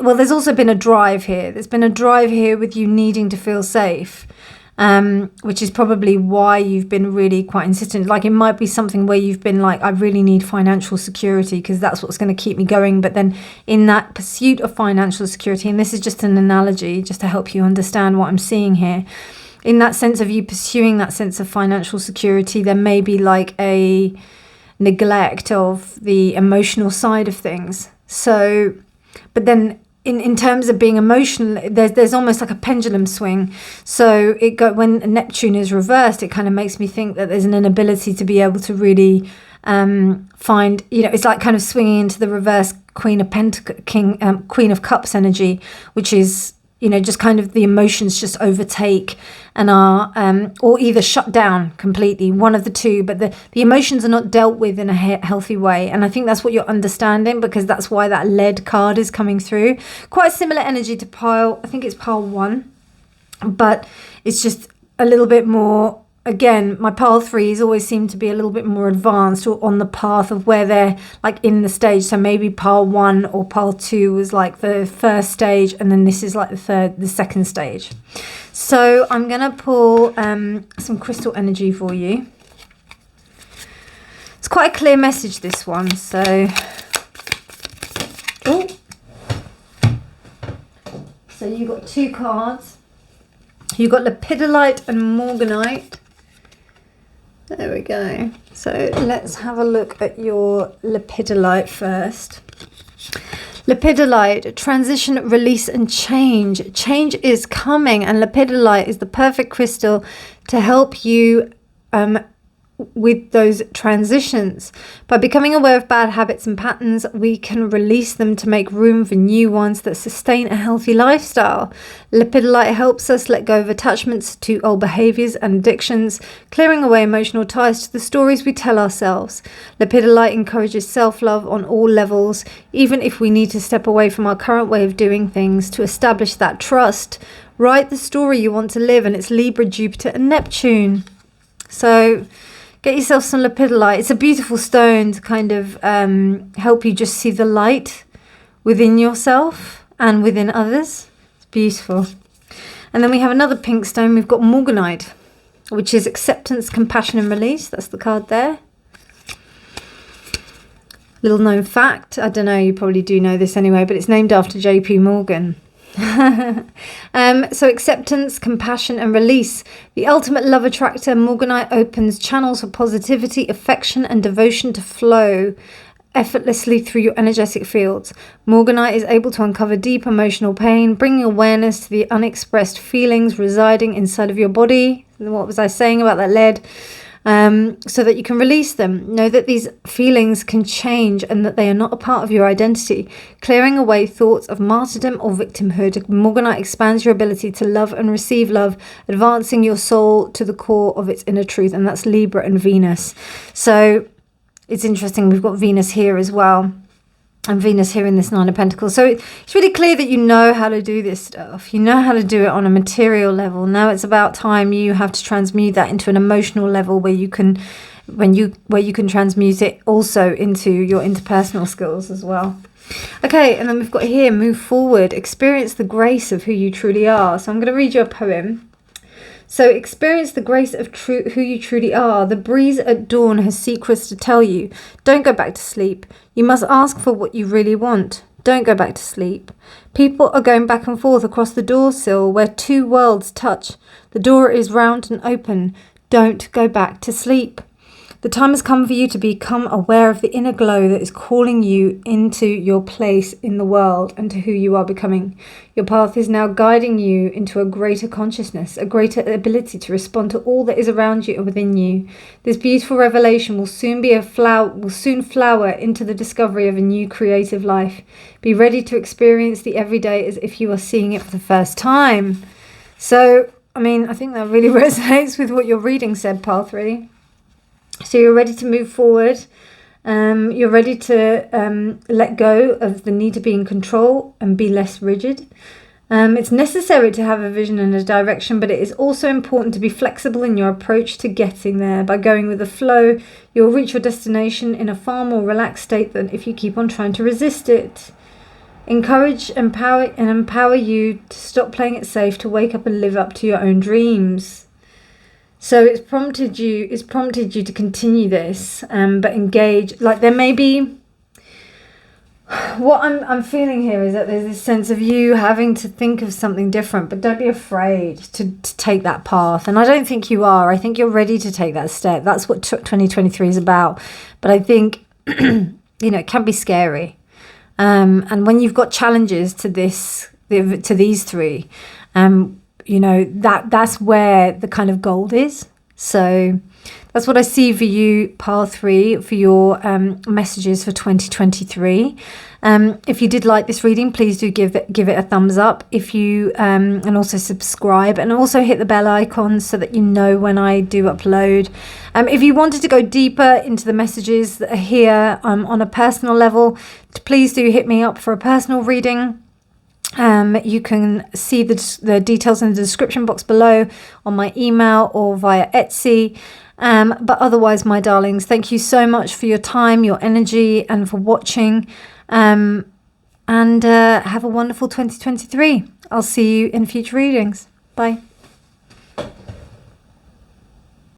well, there's also been a drive here. There's been a drive here with you needing to feel safe, which is probably why you've been really quite insistent. Like it might be something where you've been like, I really need financial security because that's what's going to keep me going. But then in that pursuit of financial security, and this is just an analogy just to help you understand what I'm seeing here, in that sense of you pursuing that sense of financial security, there may be like a neglect of the emotional side of things. So... But then in terms of being emotional, there's almost like a pendulum swing. So when Neptune is reversed, it kind of makes me think that there's an inability to be able to really find, you know, it's like kind of swinging into the reverse Queen of Cups energy, which is, you know, just kind of the emotions just overtake and are, or either shut down completely, one of the two, but the emotions are not dealt with in a healthy way. And I think that's what you're understanding, because that's why that lead card is coming through. Quite similar energy to pile, I think it's pile 1, but it's just a little bit more, again, my pile 3s always seem to be a little bit more advanced or on the path of where they're like in the stage. So maybe pile 1 or pile 2 was like the first stage, and then this is like the second stage. So I'm going to pull some crystal energy for you. It's quite a clear message, this one. So, oh, So you got 2 cards. You got Lepidolite and Morganite. There we go. So let's have a look at your Lepidolite first. Lepidolite, transition, release and change. Change is coming, and Lepidolite is the perfect crystal to help you with those transitions. By becoming aware of bad habits and patterns, we can release them to make room for new ones that sustain a healthy lifestyle. Lepidolite helps us let go of attachments to old behaviors and addictions, clearing away emotional ties to the stories we tell ourselves. Lepidolite encourages self-love on all levels, even if we need to step away from our current way of doing things to establish that trust. Write the story you want to live, and it's Libra, Jupiter and Neptune. So get yourself some Lepidolite. It's a beautiful stone to kind of help you just see the light within yourself and within others. It's beautiful. And then we have another pink stone. We've got Morganite, which is acceptance, compassion and release. That's the card there. Little known fact. I don't know, you probably do know this anyway, but it's named after JP Morgan. So acceptance, compassion and release. The ultimate love attractor, Morganite opens channels for positivity, affection and devotion to flow effortlessly through your energetic fields. Morganite is able to uncover deep emotional pain, bringing awareness to the unexpressed feelings residing inside of your body. What was I saying about that lead? So that you can release them. Know that these feelings can change and that they are not a part of your identity. Clearing away thoughts of martyrdom or victimhood, Morganite expands your ability to love and receive love, advancing your soul to the core of its inner truth. And that's Libra and Venus. So it's interesting, we've got Venus here as well. And Venus here in this 9 of Pentacles. So it's really clear that you know how to do this stuff. You know how to do it on a material level. Now it's about time you have to transmute that into an emotional level where you can transmute it also into your interpersonal skills as well. Okay, and then we've got here, move forward, experience the grace of who you truly are. So I'm going to read you a poem. So experience the grace of who you truly are. The breeze at dawn has secrets to tell you. Don't go back to sleep. You must ask for what you really want. Don't go back to sleep. People are going back and forth across the door sill where 2 worlds touch. The door is round and open. Don't go back to sleep. The time has come for you to become aware of the inner glow that is calling you into your place in the world and to who you are becoming. Your path is now guiding you into a greater consciousness, a greater ability to respond to all that is around you and within you. This beautiful revelation will soon flower into the discovery of a new creative life. Be ready to experience the everyday as if you are seeing it for the first time. So, I mean, I think that really resonates with what your reading said, Pile 3. So you're ready to move forward. You're ready to let go of the need to be in control and be less rigid. It's necessary to have a vision and a direction, but it is also important to be flexible in your approach to getting there. By going with the flow, you'll reach your destination in a far more relaxed state than if you keep on trying to resist it. Encourage, empower you to stop playing it safe, to wake up and live up to your own dreams. So it's prompted you to continue this, but engage. Like there may be, what I'm feeling here is that there's this sense of you having to think of something different, but don't be afraid to take that path. And I don't think you are. I think you're ready to take that step. That's what 2023 is about. But I think, it can be scary. And when you've got challenges to these 3, that's where the kind of gold is. So that's what I see for you, Pile 3, for your messages for 2023. If you did like this reading, please do give it a thumbs up. If you and also subscribe, and also hit the bell icon so that you know when I do upload. If you wanted to go deeper into the messages that are here on a personal level, please do hit me up for a personal reading. You can see the details in the description box below on my email or via Etsy. But otherwise, my darlings, thank you so much for your time, your energy, and for watching. And have a wonderful 2023. I'll see you in future readings. Bye.